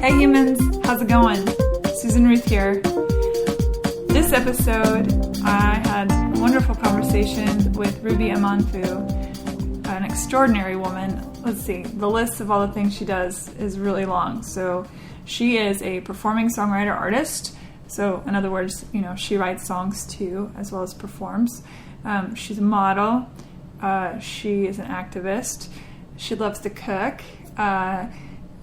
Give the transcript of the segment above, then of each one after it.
Hey humans, how's it going? Susan Ruth here. This episode, I had a wonderful conversation with Ruby Amanfu, an extraordinary woman. Let's see, the list of all the things she does is really long. So she is a performing songwriter artist. So in other words, she writes songs too, as well as performs. She's a model. She is an activist. She loves to cook.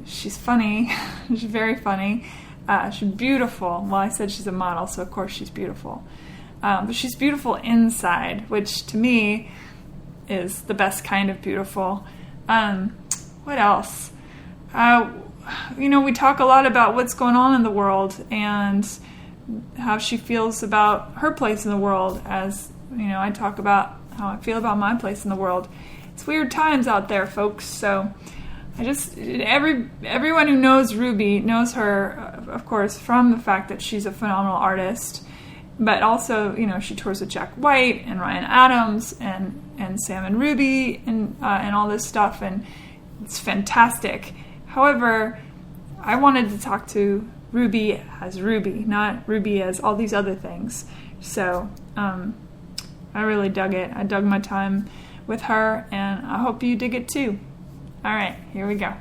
She's funny. She's very funny. She's beautiful. Well, I said she's a model, so of course she's beautiful. But she's beautiful inside, which to me is the best kind of beautiful. What else? We talk a lot about what's going on in the world and how she feels about her place in the world, as, I talk about how I feel about my place in the world. It's weird times out there, folks, so everyone who knows Ruby knows her, of course, from the fact that she's a phenomenal artist, but also, she tours with Jack White and Ryan Adams and Sam and Ruby and all this stuff, and it's fantastic. However, I wanted to talk to Ruby as Ruby, not Ruby as all these other things. So, I really dug it. I dug my time with her, and I hope you dig it too. All right, here we go.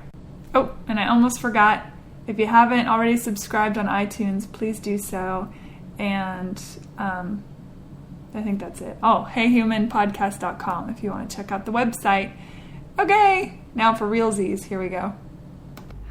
Oh, and I almost forgot. If you haven't already subscribed on iTunes, please do so. And I think that's it. Oh, heyhumanpodcast.com if you want to check out the website. Okay, now for realsies. Here we go.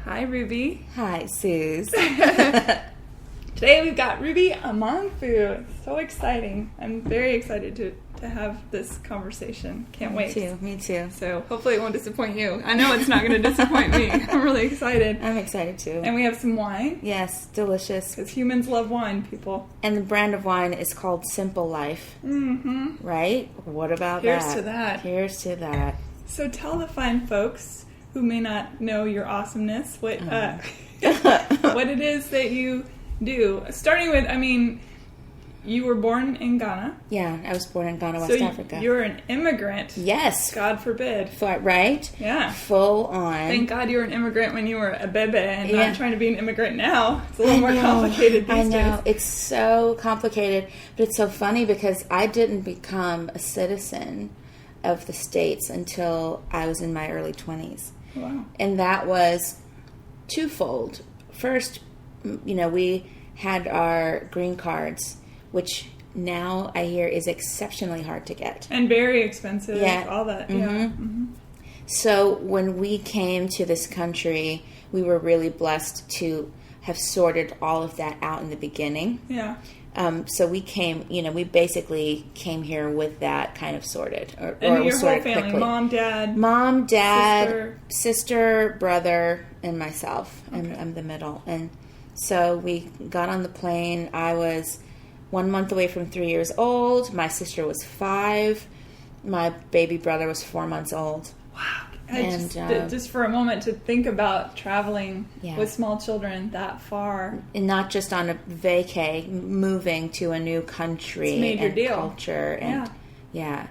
Hi, Ruby. Hi, Suze. Today we've got Ruby Amanfu. So exciting. I'm very excited to have this conversation. Can't wait. Me too. So hopefully it won't disappoint you. I know it's not going to disappoint me. I'm really excited. I'm excited too. And we have some wine. Yes, delicious. Because humans love wine, people. And the brand of wine is called Simple Life. Mm-hmm. Right? What about Here's that? to that. Here's to that. So tell the fine folks who may not know your awesomeness what it is that you do. Starting with, you were born in Ghana. Yeah, I was born in Ghana, West Africa. You're an immigrant. Yes. God forbid. Right? Yeah. Full on. Thank God you were an immigrant when you were a bebe and not trying to be an immigrant now. It's a little more complicated these days. I know. It's so complicated. But it's so funny because I didn't become a citizen of the States until I was in my early 20s. Wow. And that was twofold. First, we had our green cards, which now I hear is exceptionally hard to get. And very expensive, all that. Mm-hmm. Yeah. Mm-hmm. So when we came to this country, we were really blessed to have sorted all of that out in the beginning. Yeah. So we came, we basically came here with that kind of sorted. And your whole family, quickly. Mom, dad, sister, brother, and myself. Okay. I'm the middle. And so we got on the plane. I was 1 month away from 3 years old. My sister was 5. My baby brother was 4 months old. Wow. Just for a moment to think about traveling with small children that far. And not just on a vacay, moving to a new country it's a major and deal. Culture. And, yeah.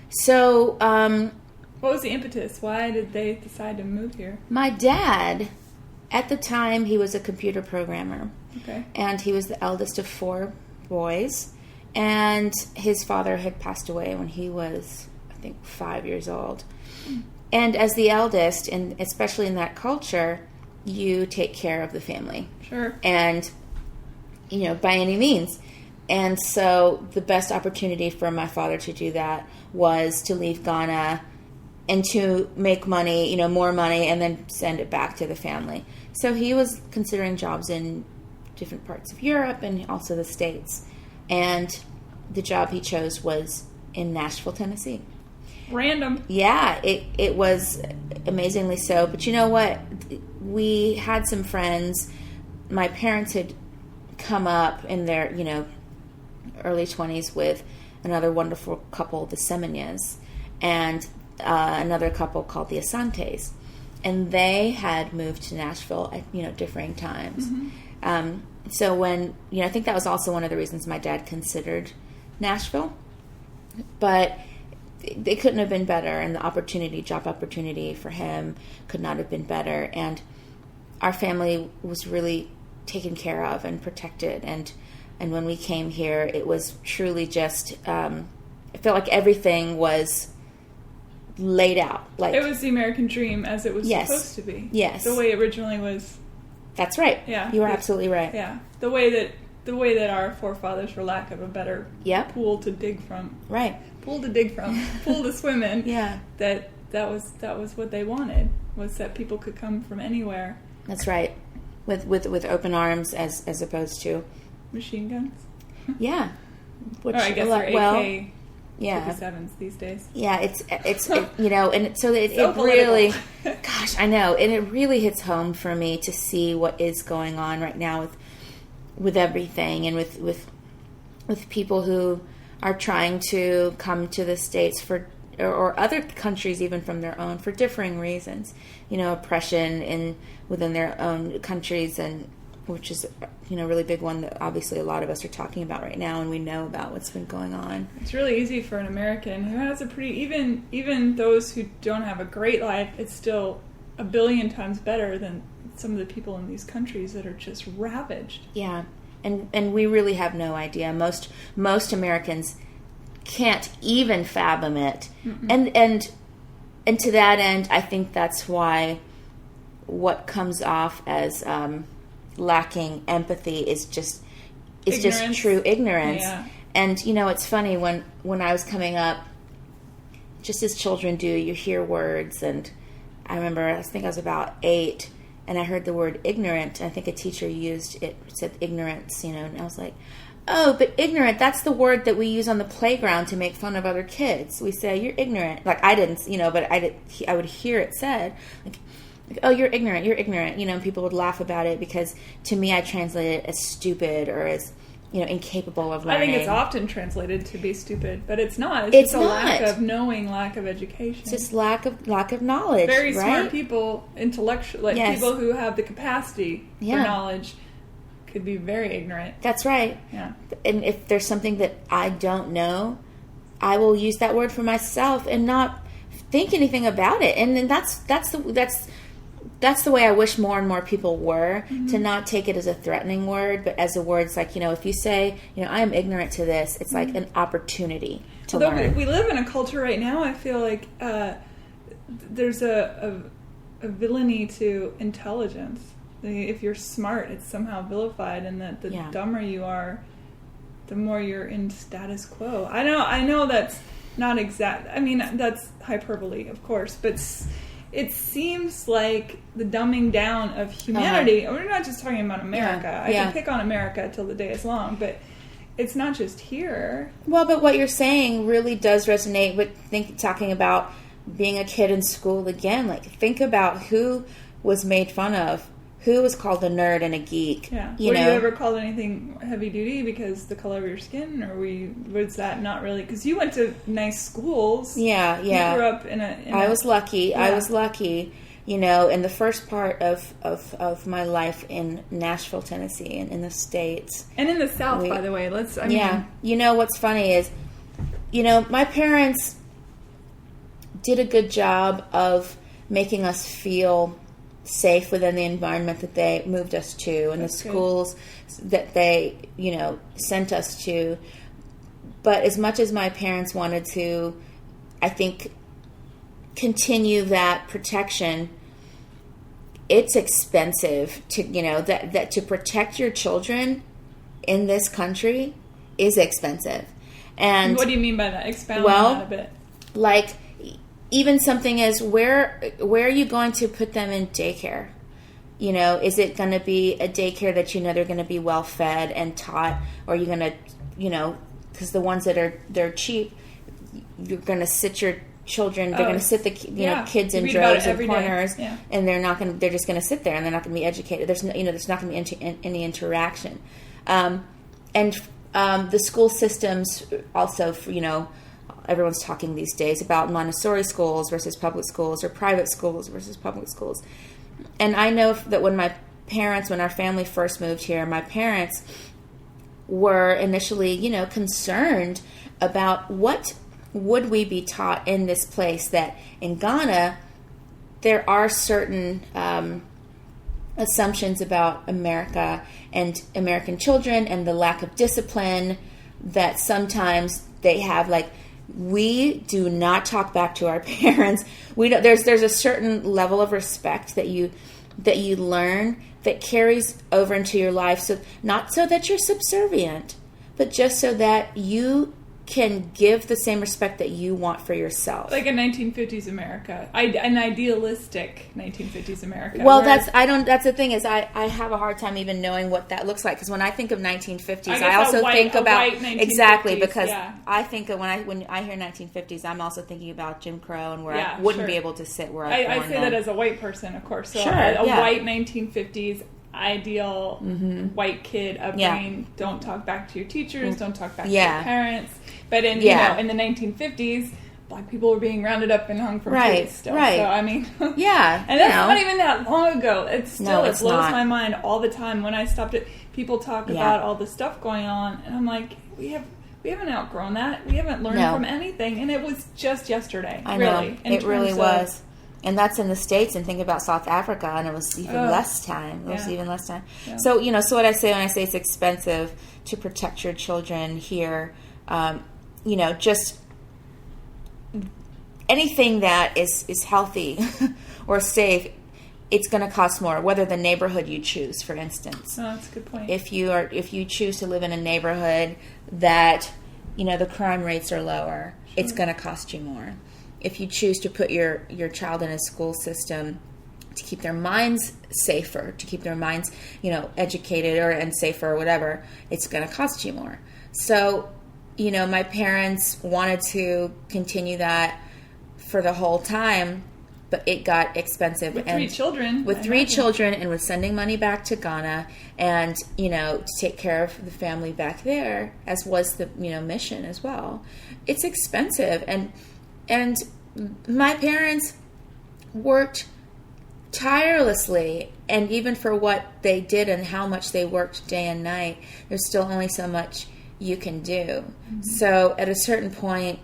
So, what was the impetus? Why did they decide to move here? My dad, at the time, he was a computer programmer. Okay. And he was the eldest of 4 boys. And his father had passed away when he was, I think, 5 years old. And as the eldest, and especially in that culture, you take care of the family. Sure. And, by any means. And so the best opportunity for my father to do that was to leave Ghana and to make money, more money, and then send it back to the family. So he was considering jobs in different parts of Europe and also the States. And the job he chose was in Nashville, Tennessee. Random. Yeah, it was amazingly so. But you know what? We had some friends. My parents had come up in their, early 20s with another wonderful couple, the Semenias, and another couple called the Asantes. And they had moved to Nashville at, differing times. Mm-hmm. So when, I think that was also one of the reasons my dad considered Nashville. But it couldn't have been better, and the job opportunity for him could not have been better. And our family was really taken care of and protected. And when we came here, it was truly just, I felt like everything was laid out. Like it was the American dream as it was supposed to be. Yes. The way it originally was. That's right. Yeah. You were absolutely right. Yeah. The way that our forefathers, for lack of a better pool to dig from. Right. Pool to dig from. Pool to swim in. Yeah. That was what they wanted, was that people could come from anywhere. That's right. With open arms as opposed to machine guns. Yeah. Which, or I guess they're AK. Yeah, 57s these days. Yeah, it's you know, and so it really, gosh, I know, and it really hits home for me to see what is going on right now with everything, and with people who are trying to come to the States or other countries even from their own for differing reasons. You know, oppression within their own countries, and which is, you know, a really big one that obviously a lot of us are talking about right now, and we know about what's been going on. It's really easy for an American who has a pretty, even those who don't have a great life, it's still a billion times better than some of the people in these countries that are just ravaged. Yeah, and we really have no idea. Most Americans can't even fathom it. Mm-mm. And to that end, I think that's why what comes off as lacking empathy is just true ignorance. Yeah. And you know, it's funny when I was coming up, just as children do, you hear words, and I remember I think I was about 8, and I heard the word ignorant, and I think a teacher used it, said ignorance, you know, and I was like, oh, but ignorant, that's the word that we use on the playground to make fun of other kids. We say, you're ignorant. Like, I didn't, you know, but I would hear it said, like, oh, you're ignorant, you know, and people would laugh about it because to me I translate it as stupid or as, you know, incapable of learning. I think it's often translated to be stupid, but it's not. It's just a lack of knowing, lack of education. It's just lack of knowledge. Very right? smart people, intellectual, like people who have the capacity for knowledge could be very ignorant. That's right. Yeah. And if there's something that I don't know, I will use that word for myself and not think anything about it. And then that's the way I wish more and more people were, to not take it as a threatening word, but as a word. It's like, you know, if you say, you know, I am ignorant to this, it's like an opportunity to learn. We live in a culture right now, I feel like there's a villainy to intelligence. If you're smart, it's somehow vilified, and that the dumber you are, the more you're in status quo. I know that's not exact. I mean, that's hyperbole, of course, but it seems like the dumbing down of humanity. We're not just talking about America. I can pick on America till the day is long, but it's not just here. Well, but what you're saying really does resonate with talking about being a kid in school again. Like, think about who was made fun of, who was called a nerd and a geek. Yeah. Were you ever called anything heavy duty because the color of your skin, or was that not really? Because you went to nice schools. Yeah. You grew up in a I was lucky. Yeah. I was lucky. You know, in the first part of my life in Nashville, Tennessee, and in the States. And in the South, by the way. You know, what's funny is, you know, my parents did a good job of making us feel safe within the environment that they moved us to, and the schools that they, you know, sent us to. But as much as my parents wanted to, I think, continue that protection, it's expensive to, you know, that to protect your children in this country is expensive. And what do you mean by that? Expound on that a bit. Like, even something as where are you going to put them in daycare? You know, is it going to be a daycare that you know they're going to be well fed and taught, or are you going to, you know, because the ones that they're cheap, you're going to sit your children. They're going to sit the kids in droves in corners, and they're just going to sit there, and they're not going to be educated. There's not going to be any interaction, and the school systems also, you know. Everyone's talking these days about Montessori schools versus public schools, or private schools versus public schools. And I know that when our family first moved here, my parents were initially, you know, concerned about what would we be taught in this place, that in Ghana, there are certain assumptions about America and American children and the lack of discipline that sometimes they have. Like, we do not talk back to our parents. We don't, there's a certain level of respect that you learn that carries over into your life. So not so that you're subservient, but just so that you can give the same respect that you want for yourself. Like a 1950s America, an idealistic 1950s America. Well, that's the thing is I have a hard time even knowing what that looks like, because when I think of 1950s, I also think about exactly, because I think of when I hear 1950s, I'm also thinking about Jim Crow and where I wouldn't be able to sit where I say that as a white person, of course. So white 1950s ideal white kid upbringing. Don't talk back to your teachers. Don't talk back to your parents. But in in the 1950s, black people were being rounded up and hung from trees still. Right. So I mean, and that's not even that long ago. It blows my mind all the time when I stopped it. People talk about all the stuff going on, and I'm like, we haven't outgrown that. We haven't learned from anything, and it was just yesterday. I know. It really was. And that's in the States, and think about South Africa, and it was even less time. It was even less time. Yeah. So, so what I say when I say it's expensive to protect your children here, just anything that is healthy or safe, it's going to cost more, whether the neighborhood you choose, for instance. Oh, that's a good point. If you choose to live in a neighborhood that, the crime rates are lower, it's going to cost you more. If you choose to put your child in a school system to keep their minds safer, to keep their minds, educated and safer or whatever, it's going to cost you more. So, my parents wanted to continue that for the whole time, but it got expensive. With 3 children. With 3 children, and with sending money back to Ghana and, to take care of the family back there, as was the, mission as well. It's expensive. And my parents worked tirelessly, and even for what they did and how much they worked day and night, there's still only so much you can do. Mm-hmm. So at a certain point,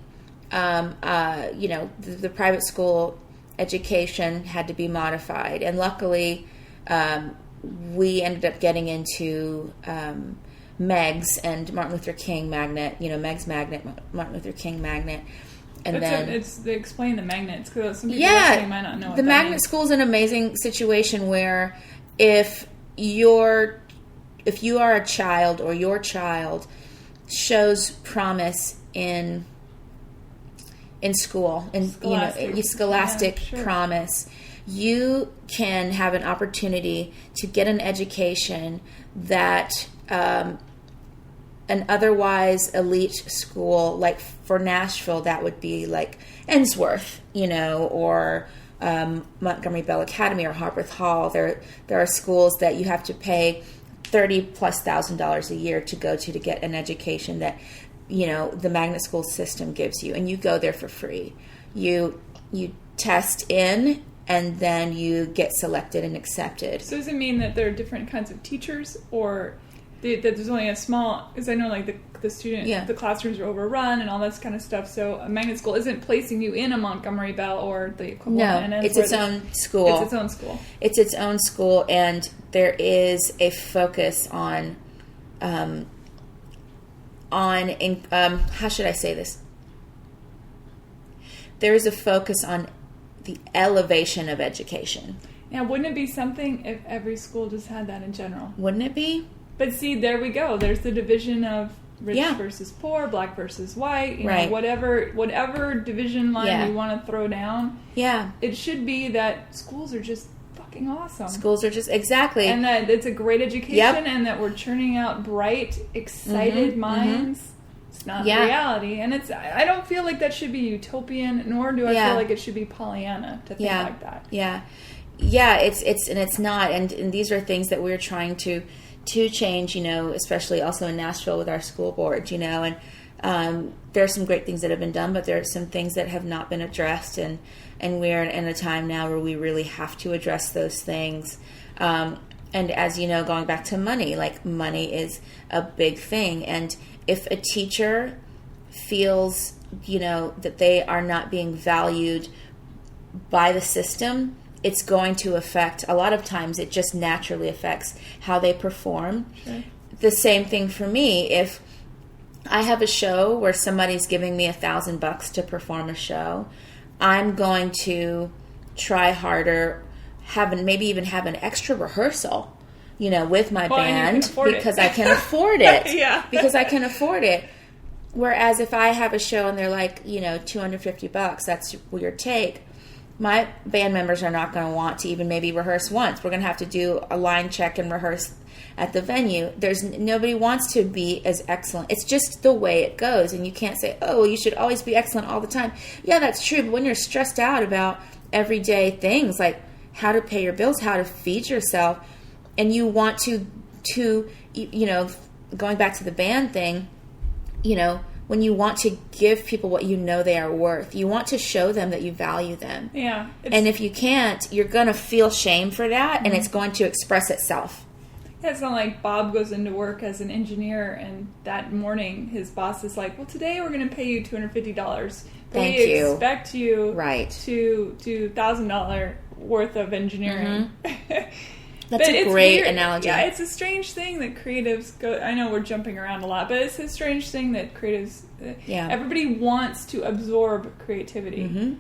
the private school education had to be modified, and luckily we ended up getting into Meg's and Martin Luther King Magnet, Meg's Magnet, Martin Luther King Magnet. And they explain the magnets, because some people listening might not know what the magnet school is an amazing situation where if you are a child, or your child shows promise in school, scholastic promise, you can have an opportunity to get an education that an otherwise elite school, like for Nashville, that would be like Ensworth, or Montgomery Bell Academy or Harpeth Hall. There are schools that you have to pay $30,000+ a year to go to get an education that, the magnet school system gives you, and you go there for free. You test in, and then you get selected and accepted. So does it mean that there are different kinds of teachers, or that there's only a small, because I know like the classrooms are overrun and all this kind of stuff, so a magnet school isn't placing you in a Montgomery Bell or the equivalent. No, it's its own school. It's its own school. It's its own school, and there is a focus on how should I say this? There is a focus on the elevation of education. Now, wouldn't it be something if every school just had that in general? Wouldn't it be? But see, there we go. There's the division of rich versus poor, black versus white, whatever division line you want to throw down. Yeah. It should be that schools are just fucking awesome. Schools are just, exactly. And that it's a great education, and that we're churning out bright, excited minds. Mm-hmm. It's not reality. And I don't feel like that should be utopian, nor do I feel like it should be Pollyanna to think like that. Yeah. Yeah, it's not. And these are things that we're trying to change, especially also in Nashville with our school board, and there are some great things that have been done, but there are some things that have not been addressed, and we're in a time now where we really have to address those things. And as you know, going back to money, like money is a big thing, and if a teacher feels, that they are not being valued by the system, it's going to affect, a lot of times it just naturally affects how they perform. Sure. The same thing for me. If I have a show where somebody's giving me $1,000 to perform a show, I'm going to try harder, maybe even have an extra rehearsal, with my band because I can afford it. Yeah. Because I can afford it. Whereas if I have a show and they're like, $250, that's your take, my band members are not going to want to even maybe rehearse once. We're going to have to do a line check and rehearse at the venue. Nobody wants to be as excellent. It's just the way it goes. And you can't say, oh, you should always be excellent all the time. Yeah, that's true. But when you're stressed out about everyday things like how to pay your bills, how to feed yourself, and you want to going back to the band thing, when you want to give people what they are worth, you want to show them that you value them. Yeah. And if you can't, you're going to feel shame for that, and it's going to express itself. Yeah, it's not like Bob goes into work as an engineer, and that morning his boss is like, well, today we're going to pay you $250. Thank you. We expect you right. to do $1,000 worth of engineering. Mm-hmm. That's a great analogy. Yeah, it's a strange thing that creatives go... I know we're jumping around a lot, but it's a strange thing that creatives... Everybody wants to absorb creativity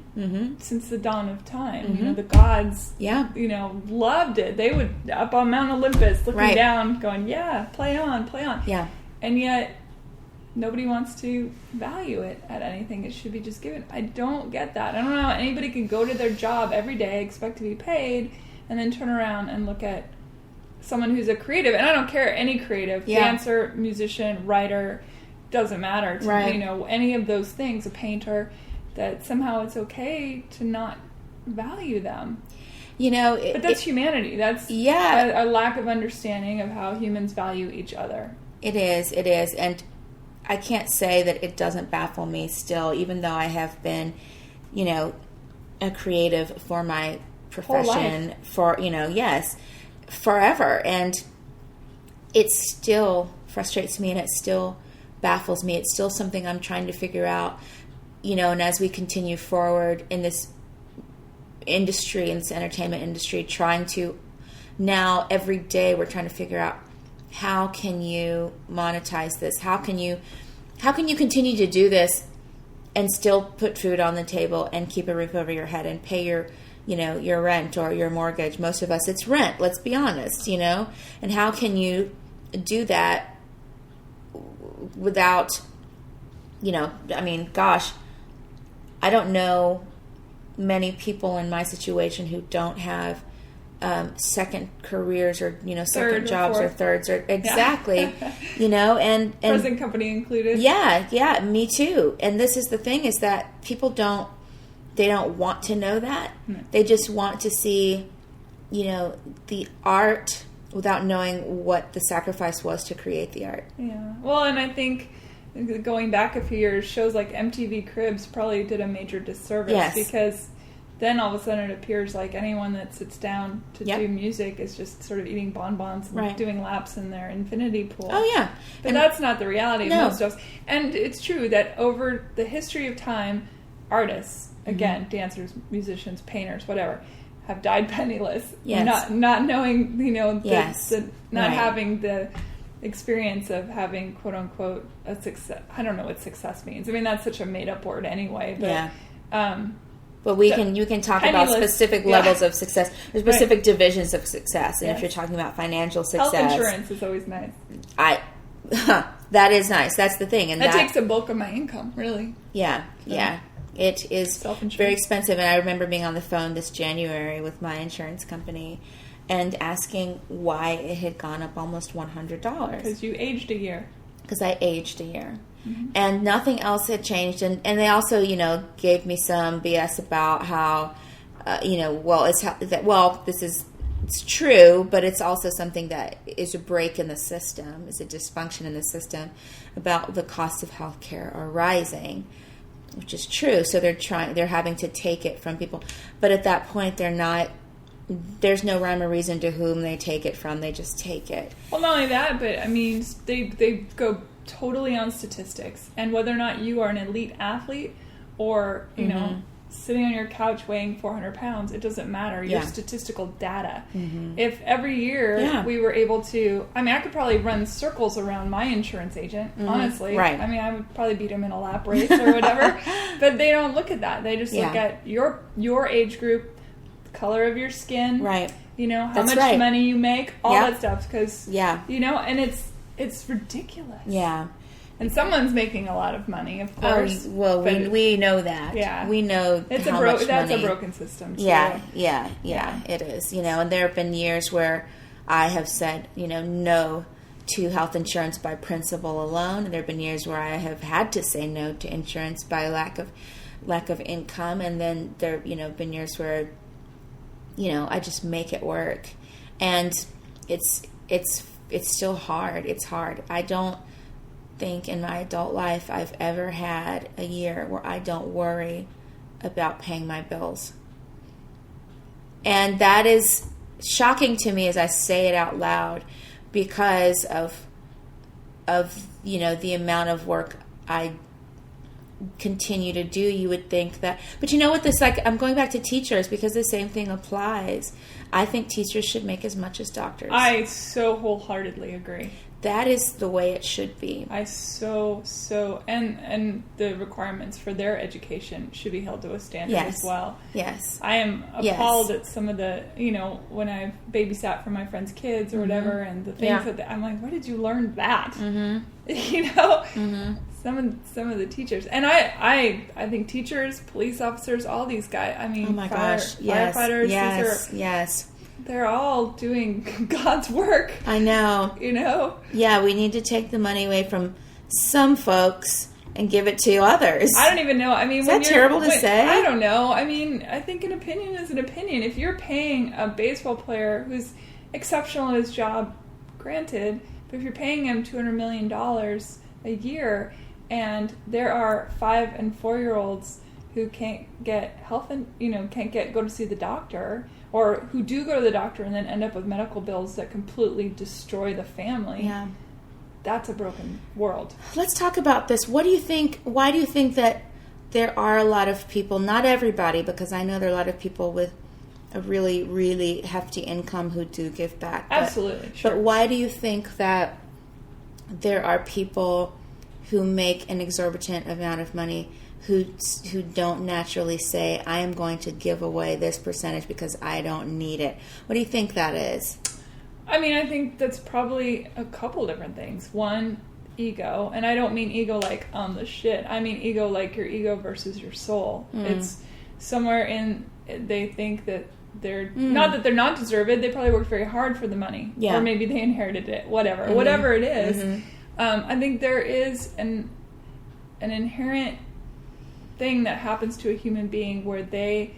since the dawn of time. The gods, loved it. They would, up on Mount Olympus, looking down, going, yeah, play on, play on. Yeah. And yet, nobody wants to value it at anything. It should be just given. I don't get that. I don't know how anybody can go to their job every day, expect to be paid, and then turn around and look at someone who's a creative, and I don't care, any creative, dancer, musician, writer, doesn't matter to me, any of those things, a painter, that somehow it's okay to not value them. But that's humanity. That's a lack of understanding of how humans value each other. It is. And I can't say that it doesn't baffle me still, even though I have been, a creative for my profession for forever, and it still frustrates me, and it still baffles me. It's still something I'm trying to figure out, and as we continue forward in this industry, in this entertainment industry, trying to now every day we're trying to figure out how can you monetize this, how can you continue to do this and still put food on the table and keep a roof over your head and pay your rent or your mortgage. Most of us, it's rent, let's be honest, and how can you do that without, I don't know many people in my situation who don't have second careers or, second jobs or thirds or exactly, and present company included. Yeah, me too. And this is the thing, is that people don't want to know that. No. They just want to see, the art without knowing what the sacrifice was to create the art. Yeah. Well, and I think going back a few years, shows like MTV Cribs probably did a major disservice because then all of a sudden it appears like anyone that sits down to do music is just sort of eating bonbons and doing laps in their infinity pool. Oh, yeah. But that's not the reality of most of us. And it's true that over the history of time, artists, again, dancers, musicians, painters, whatever, have died penniless. Yes. Not knowing, not having the experience of having, quote unquote, a success. I don't know what success means. I mean, that's such a made up word anyway. But, but you can talk about specific levels of success, specific divisions of success. And if you're talking about financial success, health insurance is always nice. That is nice. That's the thing, and that takes a bulk of my income, really. Yeah. It is very expensive, and I remember being on the phone this January with my insurance company and asking why it had gone up almost $100. Because you aged a year. Because I aged a year. Mm-hmm. And nothing else had changed. And they also, gave me some BS about how, it's true, but it's also something that is a break in the system, is a dysfunction in the system, about the cost of healthcare are rising, which is true. So they're having to take it from people. But at that point, there's no rhyme or reason to whom they take it from. They just take it. Well, not only that, but I mean, they go totally on statistics and whether or not you are an elite athlete or, sitting on your couch weighing 400 pounds. It doesn't matter. Your statistical data. If every year we were able to, I mean, I could probably run circles around my insurance agent, honestly. Right. I mean, I would probably beat him in a lap race or whatever. But they don't look at that. They just look at your age group, the color of your skin, right? You know, how much money you make, all that stuff. Because, you know, and it's ridiculous. Yeah. And someone's making a lot of money, of course. Oh, well, we know that. Yeah. We know it's how much that's money. a broken system, too. Yeah, it is. You know, and there have been years where I have said, you know, no to health insurance by principle alone. And there have been years where I have had to say no to insurance by lack of income. And then there, you know, been years where, you know, I just make it work. And it's still hard. It's hard. I don't think in my adult life I've ever had a year where I don't worry about paying my bills. And that is shocking to me as I say it out loud because of you know, the amount of work I continue to do. You would think that, but you know what, this, like, I'm going back to teachers because the same thing applies. I think teachers should make as much as doctors. I so wholeheartedly agree. That is the way it should be. I and the requirements for their education should be held to a standard as well. Yes. I am appalled at some of the, you know, when I've babysat for my friends' kids or whatever, and the things that I'm like, where did you learn that? You know, some of the teachers, and I think teachers, police officers, all these guys. I mean, firefighters. They're all doing God's work. I know. You know? Yeah, we need to take the money away from some folks and give it to others. I don't even know. I mean, is that terrible to say? I don't know. I mean, I think an opinion is an opinion. If you're paying a baseball player who's exceptional at his job, granted, but if you're paying him $200 million a year, and there are 5 and 4-year-olds who can't get health and, you know, go to see the doctor, or who do go to the doctor and then end up with medical bills that completely destroy the family. Yeah. That's a broken world. Let's talk about this. What do you think, why do you think that there are a lot of people, not everybody, because I know there are a lot of people with a really, really hefty income who do give back. Absolutely, sure. But why do you think that there are people who make an exorbitant amount of money who don't naturally say, I am going to give away this percentage because I don't need it? What do you think that is? I mean, I think that's probably a couple different things. One, ego. And I don't mean ego like the shit. I mean ego like your ego versus your soul. It's somewhere in, they think that they're, not that they're not deserved, they probably worked very hard for the money. Yeah. Or maybe they inherited it, whatever it is. I think there is an inherent thing that happens to a human being where they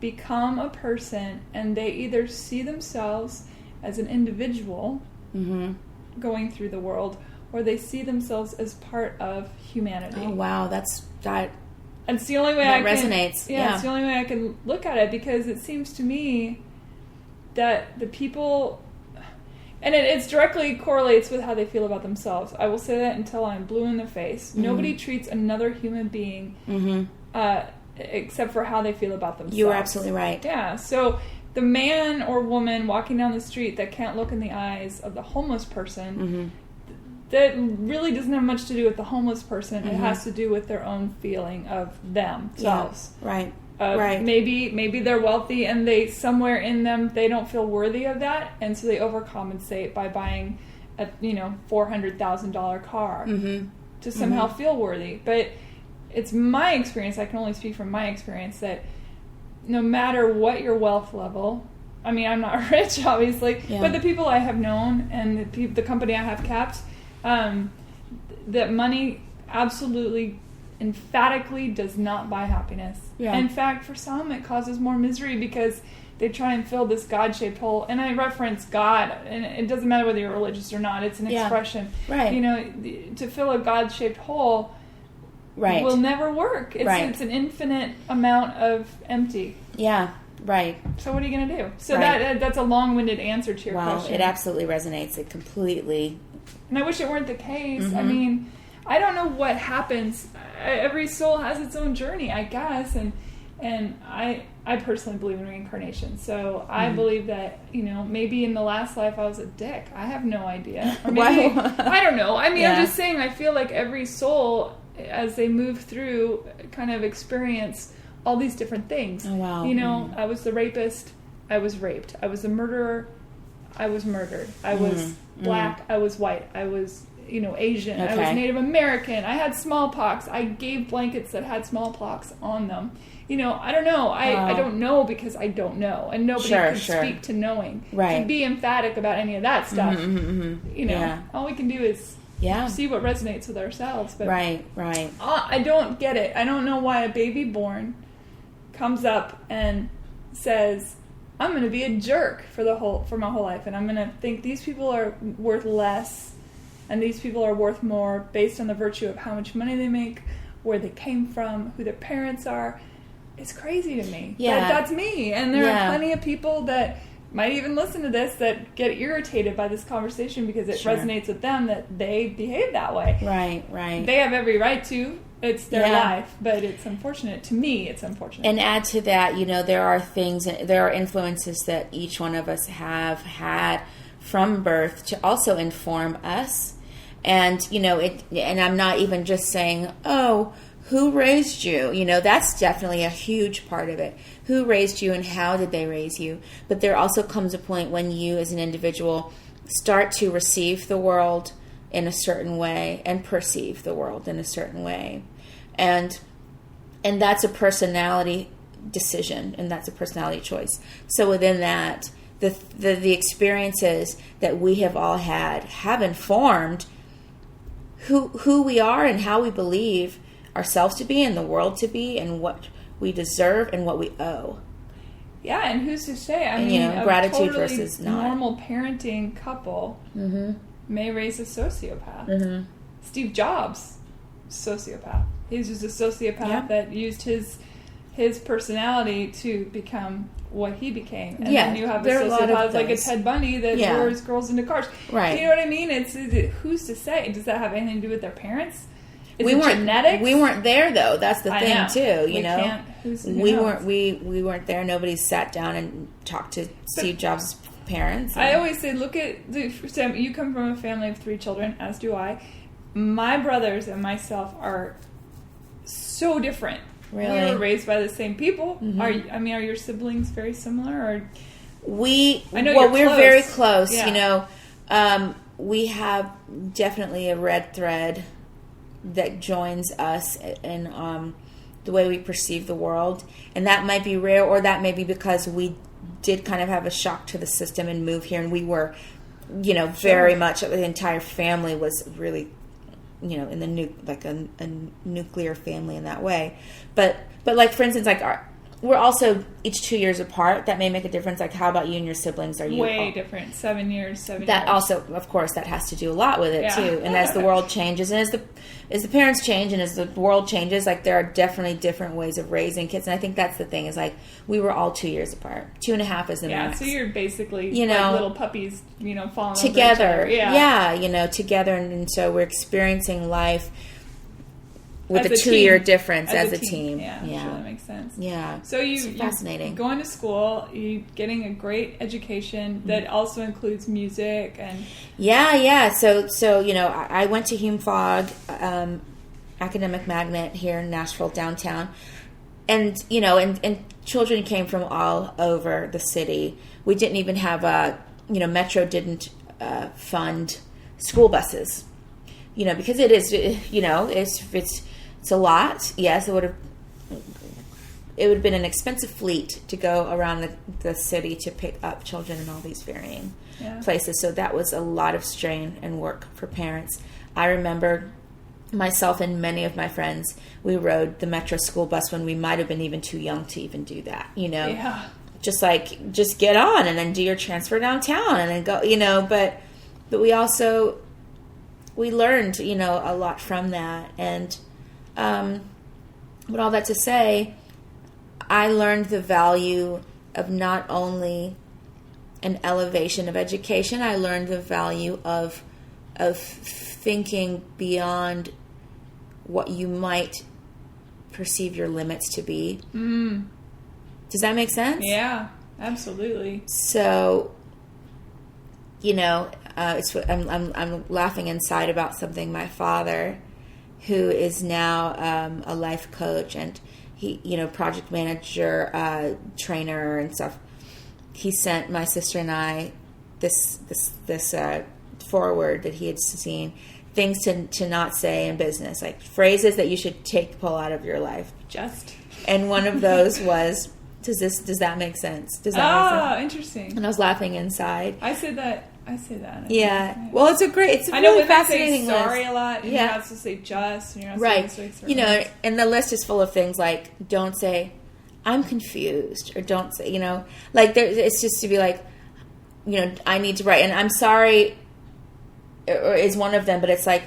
become a person and they either see themselves as an individual going through the world, or they see themselves as part of humanity. Oh wow, that and it's the only way that resonates. Yeah, it's the only way I can look at it, because it seems to me that the people, and it directly correlates with how they feel about themselves. I will say that until I'm blue in the face. Nobody treats another human being except for how they feel about themselves. You are absolutely right. Yeah, so the man or woman walking down the street that can't look in the eyes of the homeless person, that really doesn't have much to do with the homeless person. It has to do with their own feeling of themselves. Yeah, right. Right. Maybe they're wealthy and they, somewhere in them, they don't feel worthy of that, and so they overcompensate by buying a $400,000 car to somehow feel worthy. But it's my experience, I can only speak from my experience, that no matter what your wealth level, I mean, I'm not rich, obviously, but the people I have known and the company I have kept, that money absolutely, emphatically does not buy happiness. Yeah. In fact, for some, it causes more misery because they try and fill this God-shaped hole. And I reference God, and it doesn't matter whether you're religious or not. It's an expression. Right. You know, to fill a God-shaped hole will never work. It's an infinite amount of empty. Yeah, right. So what are you going to do? So that's a long-winded answer to your question. It absolutely resonates. It completely... And I wish it weren't the case. I mean, I don't know what happens. Every soul has its own journey, I guess. And And I personally believe in reincarnation. So I believe that, maybe in the last life I was a dick. I have no idea. Or maybe, I don't know. I mean, I'm just saying, I feel like every soul, as they move through, kind of experience all these different things. Oh, wow. I was the rapist. I was raped. I was the murderer. I was murdered. I was black. I was white. I was, Asian. Okay. I was Native American. I had smallpox. I gave blankets that had smallpox on them. I don't know. I don't know because I don't know. And nobody can speak to knowing. Right. To be emphatic about any of that stuff. All we can do is see what resonates with ourselves. But right. I don't get it. I don't know why a baby born comes up and says, I'm going to be a jerk for my whole life. And I'm going to think these people are worth less and these people are worth more based on the virtue of how much money they make, where they came from, who their parents are. It's crazy to me. Yeah. That's me. And there are plenty of people that might even listen to this that get irritated by this conversation because it resonates with them that they behave that way. Right. They have every right to. It's their life, but it's unfortunate. To me, it's unfortunate. And add to that, there are influences that each one of us have had from birth to also inform us. And, and I'm not even just saying, who raised you? That's definitely a huge part of it. Who raised you and how did they raise you? But there also comes a point when you as an individual start to receive the world in a certain way and perceive the world in a certain way. And that's a decision, and that's a personality choice. So within that, the experiences that we have all had have informed who we are and how we believe ourselves to be and the world to be and what we deserve and what we owe. Yeah, and who's to say? I mean, a gratitude totally versus not. Normal parenting couple may raise a sociopath. Steve Jobs, sociopath. He was just a sociopath that used his personality to become what he became. And then you have a sociopath like a Ted Bundy that lures girls into cars. Right. You know what I mean? Who's to say? Does that have anything to do with their parents? Is it weren't genetics? We weren't there though. That's the thing know. too. We weren't there. Nobody sat down and talked to Steve Jobs' parents. I always say, look at Sam. You come from a family of 3 children, as do I. My brothers and myself are so different. Really? We were raised by the same people. Are your siblings very similar? Or we're close. very close. Yeah. We have definitely a red thread that joins us in the way we perceive the world, and that might be rare, or that may be because we did kind of have a shock to the system and move here, and we were, very much the entire family was really, in the a nuclear family in that way, but like for instance, like we're also each 2 years apart. That may make a difference. Like, how about you and your siblings? Are you way different? 7 years. That also, of course, that has to do a lot with it too. And as the world changes, and as the parents change, and as the world changes, like there are definitely different ways of raising kids. And I think that's the thing is like we were all 2 years apart. 2.5 is the max. So you're basically like little puppies, falling together. Over each other. Yeah, together, and so we're experiencing life with as a 2-year difference as a team. Yeah, sure, that makes sense. Yeah. So it's fascinating. Going to school, you getting a great education that also includes music and Yeah. So I went to Hume Fogg, academic magnet here in Nashville downtown, and and children came from all over the city. We didn't even have Metro didn't fund school buses. Because it is, it's a lot. Yes, it would have been an expensive fleet to go around the city to pick up children in all these varying places. So that was a lot of strain and work for parents. I remember myself and many of my friends, we rode the Metro school bus when we might have been even too young to even do that, Yeah. Just get on and then do your transfer downtown and then go, but we learned, a lot from that. And but all that to say, I learned the value of not only an elevation of education, I learned the value of thinking beyond what you might perceive your limits to be. Does that make sense? Yeah, absolutely. So, you know, I'm laughing inside about something. My father, who is now a life coach and he, you know, project manager, trainer and stuff. He sent my sister and I this forward that he had seen, things to not say in business, like phrases that you should pull out of your life. And one of those was, does that make sense? Does that make sense? Interesting. And I was laughing inside. I say that. Yeah. Well, it's a I really know fascinating say sorry list. a lot. And yeah. You're not supposed to say just. And you're not right. supposed to say you know, and the list is full of things like, don't say, I'm confused, or don't say, you know, like it's just to be like, you know, I need to write, and I'm sorry, or is one of them, but it's like,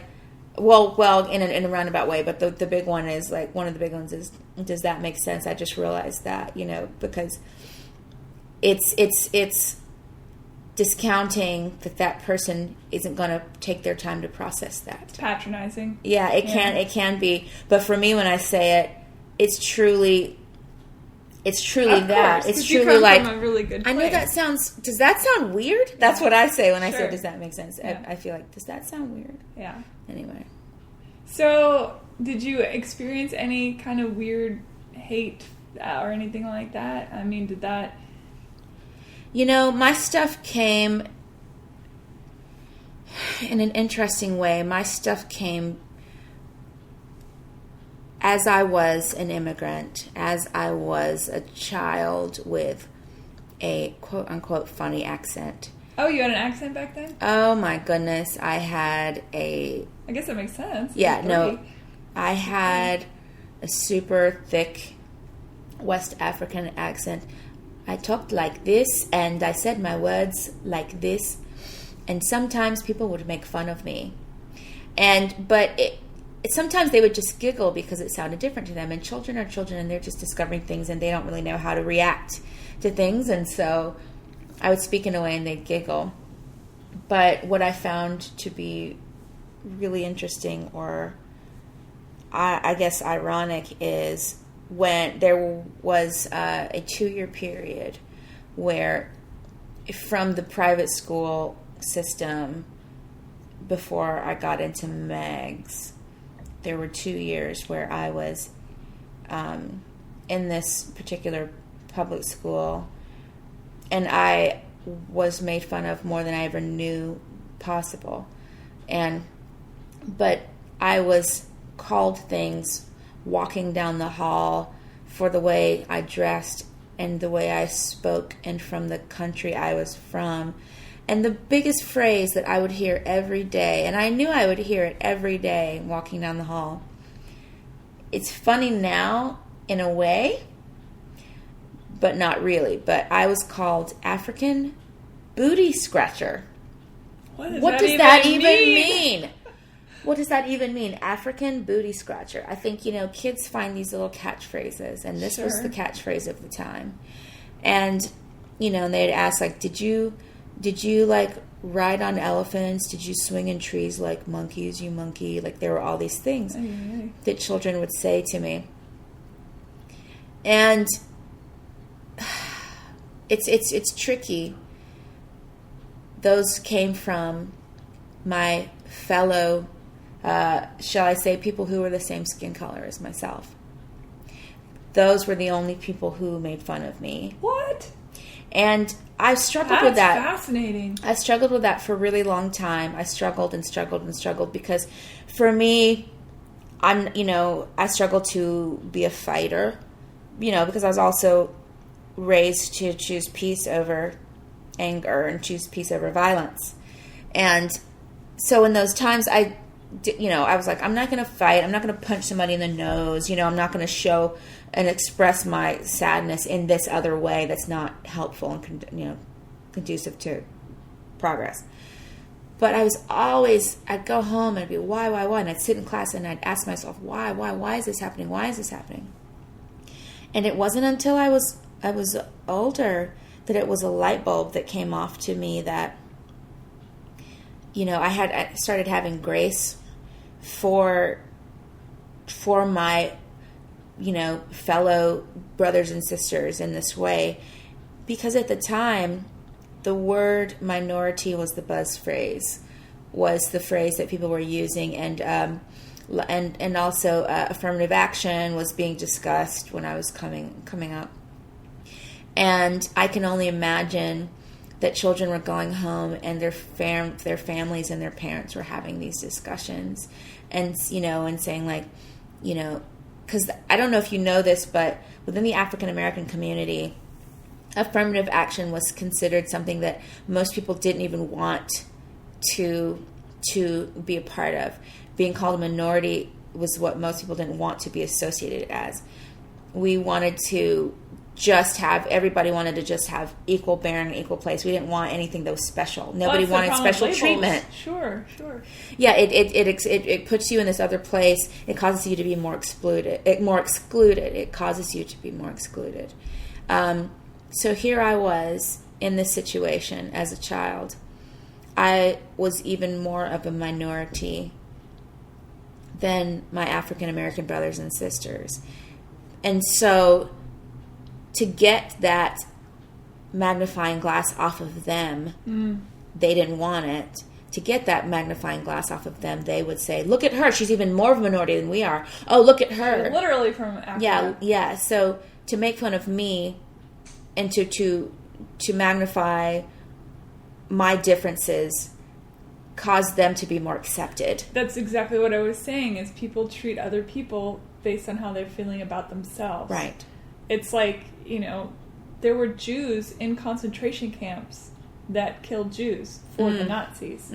well, in a roundabout way. But the big one is like, one of the big ones is, does that make sense? I just realized that, you know, because it's discounting that person isn't going to take their time to process that. It's patronizing. Yeah, it can be. But for me, when I say it, it's truly that. It's truly like, from a really good I know place. that sounds, does that sound weird? That's what I say when I say, Sure. does that make sense? Yeah. I feel like, does that sound weird? Yeah. Anyway. So, did you experience any kind of weird hate or anything like that? I mean, did that... You know, my stuff came in an interesting way. My stuff came as I was an immigrant, as I was a child with a quote-unquote funny accent. Oh, you had an accent back then? Oh, my goodness. I had I guess that makes sense. Yeah, no. I had a super thick West African accent. I talked like this, and I said my words like this, and sometimes people would make fun of me. But sometimes they would just giggle because it sounded different to them, and children are children, and they're just discovering things, and they don't really know how to react to things, and so I would speak in a way, and they'd giggle. But what I found to be really interesting, or I guess ironic, is when there was a 2-year period where from the private school system before I got into Megs, there were 2 years where I was in this particular public school, and I was made fun of more than I ever knew possible. But I was called things walking down the hall for the way I dressed and the way I spoke and from the country I was from. And the biggest phrase that I would hear every day, and I knew I would hear it every day walking down the hall, it's funny now in a way, but not really. But I was called African booty scratcher. What does that even mean? What does that even mean? African booty scratcher. I think, kids find these little catchphrases, and this was the catchphrase of the time. And, and they'd ask, like, did you like ride on elephants? Did you swing in trees like monkeys, you monkey? Like, there were all these things that children would say to me. And it's tricky. Those came from my fellow, shall I say, people who were the same skin color as myself. Those were the only people who made fun of me. What? And I struggled with that. That's fascinating. I struggled with that for a really long time. I struggled and struggled and struggled because for me, I struggled to be a fighter, because I was also raised to choose peace over anger and choose peace over violence. And so in those times, I was like, I'm not going to fight. I'm not going to punch somebody in the nose. I'm not going to show and express my sadness in this other way that's not helpful and, conducive to progress. But I was always, I'd go home and I'd be, why? And I'd sit in class and I'd ask myself, why is this happening? Why is this happening? And it wasn't until I was older that it was a light bulb that came off to me that, I started having grace for my fellow brothers and sisters in this way. Because at the time, the word minority was the buzz phrase, was the phrase that people were using, and also affirmative action was being discussed when I was coming up. And I can only imagine that children were going home and their families and their parents were having these discussions, and and saying because I don't know if you know this, but within the African American community, affirmative action was considered something that most people didn't even want to be a part of. Being called a minority was what most people didn't want to be associated as. Everybody wanted to just have equal bearing, equal place. We didn't want anything that was special. Nobody wanted special treatment. Sure. Yeah, it puts you in this other place. It causes you to be more excluded. It causes you to be more excluded. So here I was in this situation as a child. I was even more of a minority than my African American brothers and sisters. And so to get that magnifying glass off of them, they didn't want it. To get that magnifying glass off of them, they would say, look at her, she's even more of a minority than we are. Oh, look at her. Literally from Africa. Yeah. So to make fun of me and to magnify my differences caused them to be more accepted. That's exactly what I was saying, is people treat other people based on how they're feeling about themselves. Right. It's like, there were Jews in concentration camps that killed Jews for the Nazis.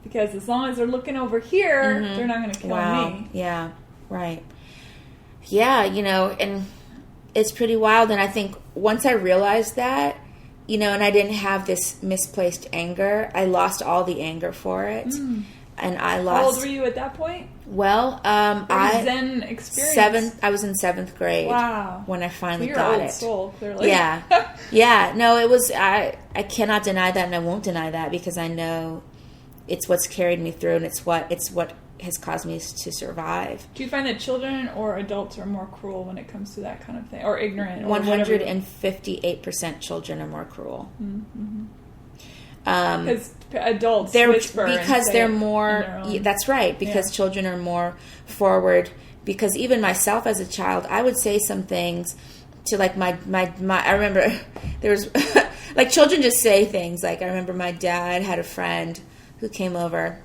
Because as long as they're looking over here, they're not going to kill me. Yeah, right. Yeah, and it's pretty wild. And I think once I realized that, and I didn't have this misplaced anger, I lost all the anger for it. And I lost... How old were you at that point? Well, Zen experience. I was in 7th grade. Wow. When I finally You're got old it. Soul, clearly. Yeah. Yeah. No, it was, I cannot deny that, and I won't deny that, because I know it's what's carried me through, and it's what has caused me to survive. Do you find that children or adults are more cruel when it comes to that kind of thing? Or ignorant? 158% children are more cruel. Because adults whisper because they're more. That's right. Because Yeah. children are more forward. Because even myself as a child, I would say some things to my. I remember there was children just say things. Like, I remember my dad had a friend who came over,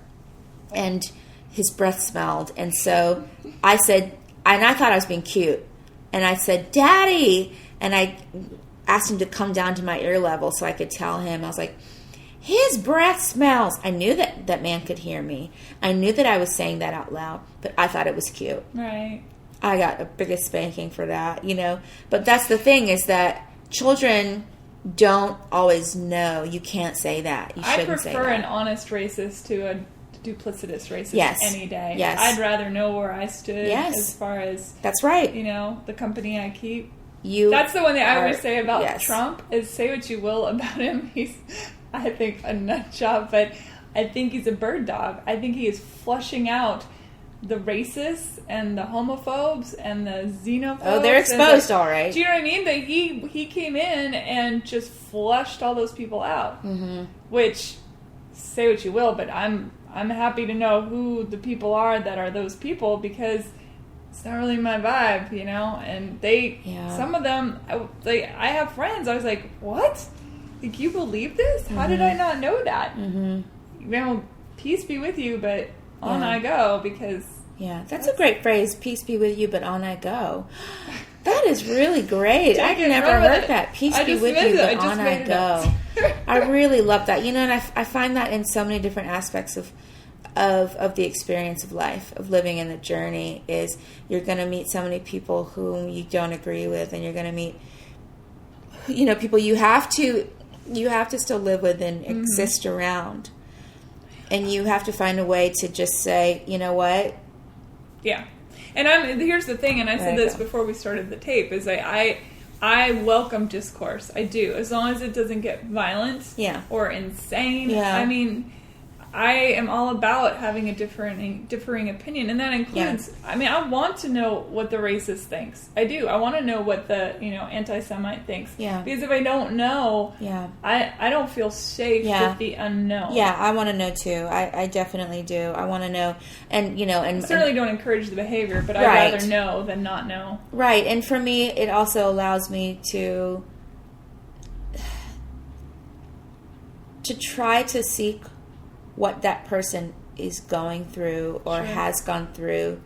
and his breath smelled, and so I said, and I thought I was being cute, and I said, "Daddy," and I asked him to come down to my ear level so I could tell him. I was like, his breath smells. I knew that man could hear me. I knew that I was saying that out loud, but I thought it was cute. Right. I got the biggest spanking for that, But that's the thing, is that children don't always know. You can't say that. You shouldn't say that. I prefer an honest racist to a duplicitous racist any day. Yes. I'd rather know where I stood as far as... That's right. The company I keep. That's the one thing I always say about Trump, is say what you will about him. He's... I think a nut job, but I think he's a bird dog. I think he is flushing out the racists and the homophobes and the xenophobes. Oh, they're exposed, all right. Do you know what I mean? That he came in and just flushed all those people out. Which, say what you will, but I'm happy to know who the people are that are those people, because it's not really my vibe, And some of them, I have friends. I was like, what? Like, you believe this? How did I not know that? Peace be with you, but on I go, because... Yeah, that's a great phrase. Peace be with you, but on I go. That is really great. I've never heard that. Peace be with you, but on I go. I really love that. And I find that in so many different aspects of the experience of life, of living in the journey, is you're going to meet so many people whom you don't agree with, and you're going to meet, people you have to still live with and exist around. And you have to find a way to just say, you know what? Yeah. And here's the thing, and I said this before we started the tape, is I welcome discourse. I do. As long as it doesn't get violent or insane. Yeah. I mean, I am all about having a differing opinion, and that includes. Yeah. I mean, I want to know what the racist thinks. I do. I want to know what the anti-Semite thinks. Yeah. Because if I don't know, I don't feel safe with the unknown. Yeah, I want to know too. I definitely do. I want to know, and I certainly don't encourage the behavior, but I'd rather know than not know. Right, and for me, it also allows me to try to seek what that person is going through or has gone through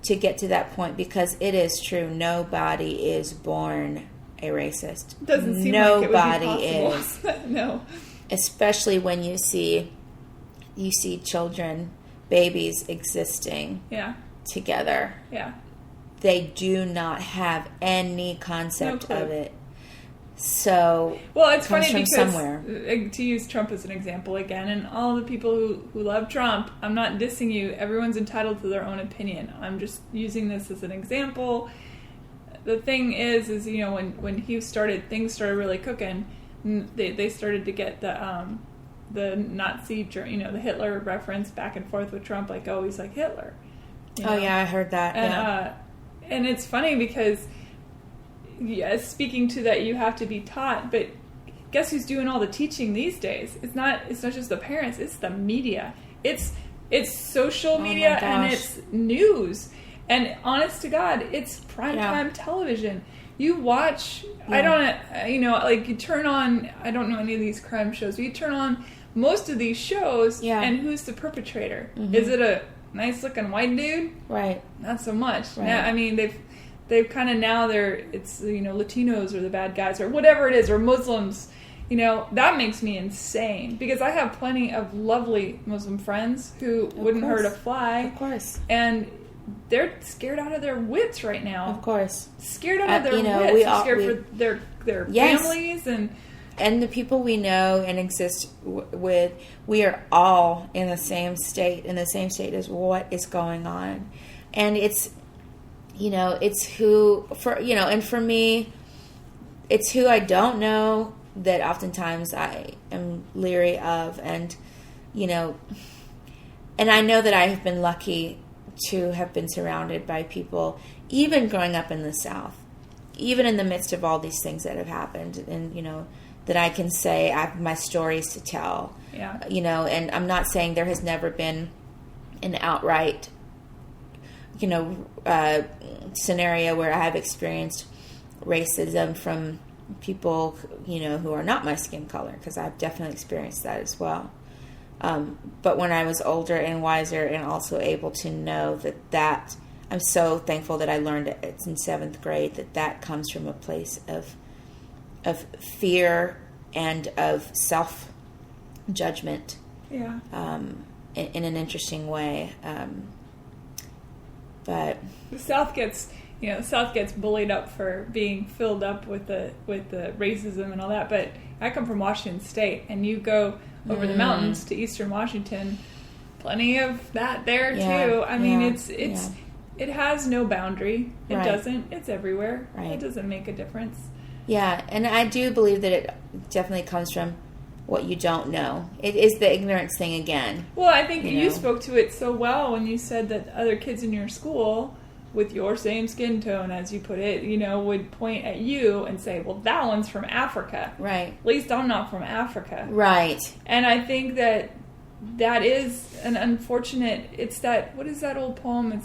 to get to that point, because it is true, nobody is born a racist. Doesn't seem nobody like it would be possible. Is. No. Especially when you see children, babies existing together. Yeah. They do not have any concept of it. So, it's funny because, somewhere. To use Trump as an example again, and all the people who love Trump, I'm not dissing you. Everyone's entitled to their own opinion. I'm just using this as an example. The thing is when he started, things started really cooking. They started to get the Nazi, the Hitler reference back and forth with Trump, like, oh, he's like Hitler. Oh yeah, I heard that. And and it's funny because. Yes, speaking to that, you have to be taught, but guess who's doing all the teaching these days? It's not just the parents, it's the media. It's social media and it's news. And honest to God, it's primetime television. You watch, I don't, you turn on, I don't know any of these crime shows, but you turn on most of these shows, and who's the perpetrator? Mm-hmm. Is it a nice looking white dude? Right. Not so much. Right. Now, I mean, they've kind of it's Latinos or the bad guys or whatever it is, or Muslims. That makes me insane, because I have plenty of lovely Muslim friends who wouldn't hurt a fly. Of course. And they're scared out of their wits right now. Of course. Scared out of their wits. They're scared for their families and the people we know and exist with. We are all in the same state as what is going on. And it's and for me, it's who I don't know that oftentimes I am leery of, and I know that I have been lucky to have been surrounded by people, even growing up in the South, even in the midst of all these things that have happened, and that I can say I have my stories to tell. Yeah. And I'm not saying there has never been an outright scenario where I have experienced racism from people, who are not my skin color, because I've definitely experienced that as well. But when I was older and wiser and also able to know that I'm so thankful that I learned it in 7th grade, that comes from a place of fear and of self-judgment. Yeah. In an interesting way. But the South gets bullied up for being filled up with the racism and all that. But I come from Washington State, and you go over the mountains to Eastern Washington, plenty of that there too. I mean, it has no boundary. It doesn't. It's everywhere. Right. It doesn't make a difference. Yeah, and I do believe that it definitely comes from what you don't know. It is the ignorance thing again. Well, I think you spoke to it so well when you said that other kids in your school with your same skin tone, as you put it, would point at you and say, well, that one's from Africa. Right. At least I'm not from Africa. Right. And I think that is an unfortunate, it's that, what is that old poem?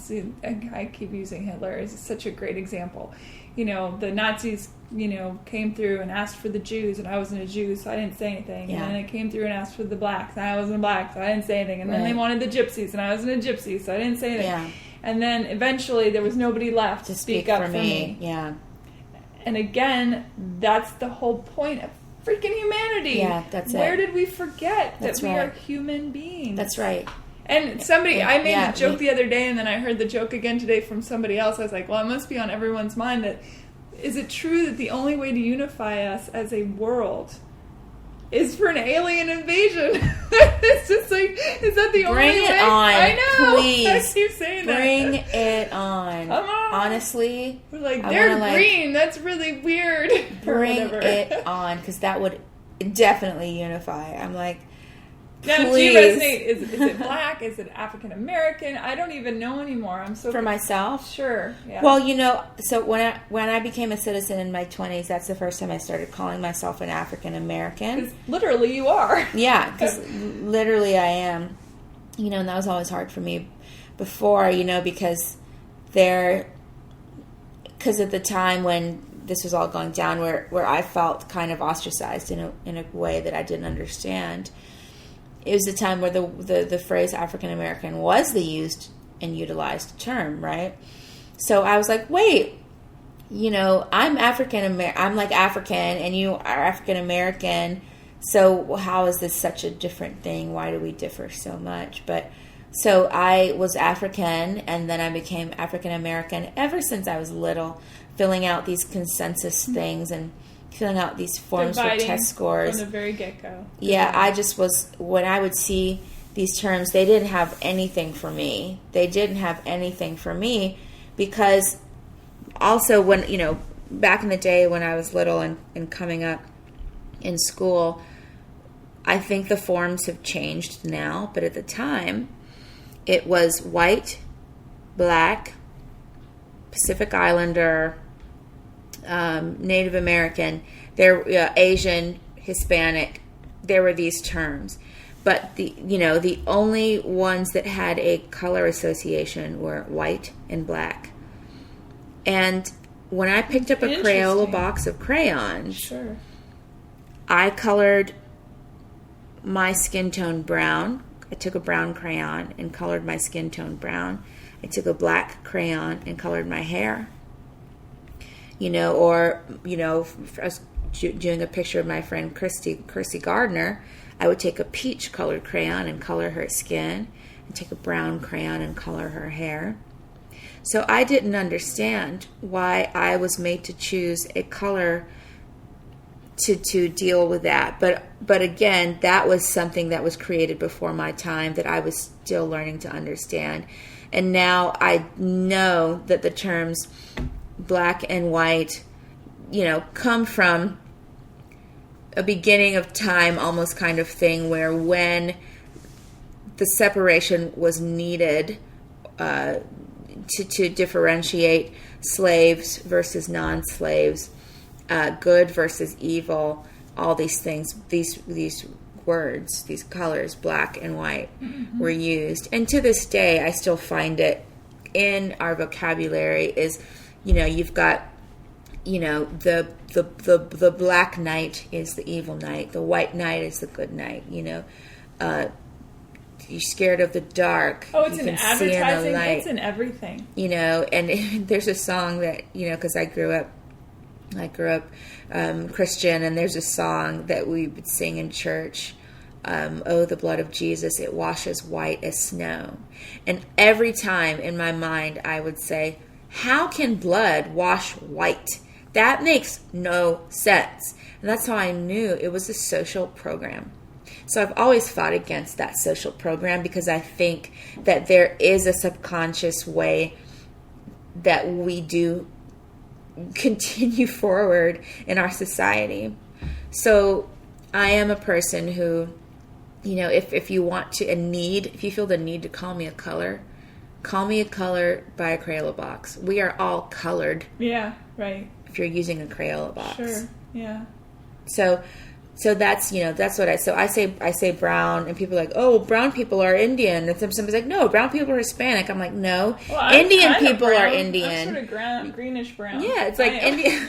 I keep using Hitler. It's such a great example. The Nazis, came through and asked for the Jews, and I wasn't a Jew, so I didn't say anything. Yeah. And then they came through and asked for the blacks, and I wasn't a black, so I didn't say anything. And then they wanted the gypsies, and I wasn't a gypsy, so I didn't say anything. Yeah. And then eventually there was nobody left to speak up for me. Yeah. And again, that's the whole point of freaking humanity. Yeah, that's it. Where did we forget that we are human beings? That's right. And I made a joke the other day, and then I heard the joke again today from somebody else. I was like, well, it must be on everyone's mind that, is it true that the only way to unify us as a world is for an alien invasion? It's just like, is that the only way? Bring it on. I know. Please. I keep saying that. Bring it on. Come on. Honestly. We're like, they're green. That's really weird. Bring it on, because that would definitely unify. I'm like, Now, do you resonate? Is it black? Is it African American? I don't even know anymore. I'm so for myself. Sure. Yeah. Well, so when I became a citizen in my 20s, that's the first time I started calling myself an African American. Literally, you are. Yeah, because literally I am. And that was always hard for me before. Because at the time when this was all going down, where I felt kind of ostracized in a way that I didn't understand. It was the time where the phrase African American was the used and utilized term, right? So I was like, wait, I'm African American. I'm like African, and you are African American. So how is this such a different thing? Why do we differ so much? But so I was African, and then I became African American ever since I was little, filling out these consensus things and filling out these forms for test scores. From the very get-go. Yeah, I just was, when I would see these terms, they didn't have anything for me. They didn't have anything for me because also when, back in the day when I was little and coming up in school, I think the forms have changed now, but at the time, it was white, black, Pacific Islander, Native American, Asian, Hispanic. There were these terms, but the only ones that had a color association were white and black. And when I picked up a Crayola box of crayons, sure, I colored my skin tone brown. I took a brown crayon and colored my skin tone brown. I took a black crayon and colored my hair. Or I was doing a picture of my friend Kirsty Gardner, I would take a peach colored crayon and color her skin, and take a brown crayon and color her hair. So I didn't understand why I was made to choose a color to deal with that. But again, that was something that was created before my time that I was still learning to understand. And now I know that the terms black and white, come from a beginning of time almost kind of thing where when the separation was needed to differentiate slaves versus non-slaves, good versus evil, all these things, these words, these colors, black and white, were used. And to this day, I still find it in our vocabulary is, you've got, the black knight is the evil knight. The white knight is the good knight. You're scared of the dark. Oh, it's in advertising. It's in everything. And there's a song that, because I grew up Christian, and there's a song that we would sing in church. Oh, the blood of Jesus, it washes white as snow. And every time in my mind, I would say, how can blood wash white? That makes no sense. And that's how I knew it was a social program. So I've always fought against that social program because I think that there is a subconscious way that we do continue forward in our society. So I am a person who, if you want to, if you feel the need to call me a color by a Crayola box. We are all colored. Yeah, right. If you're using a Crayola box. Sure, yeah. So that's, that's what I say brown, and people are like, oh, brown people are Indian. And somebody's like, no, brown people are Hispanic. I'm like, no, well, Indian people are Indian. I'm sort of greenish brown. Yeah, it's like Indian.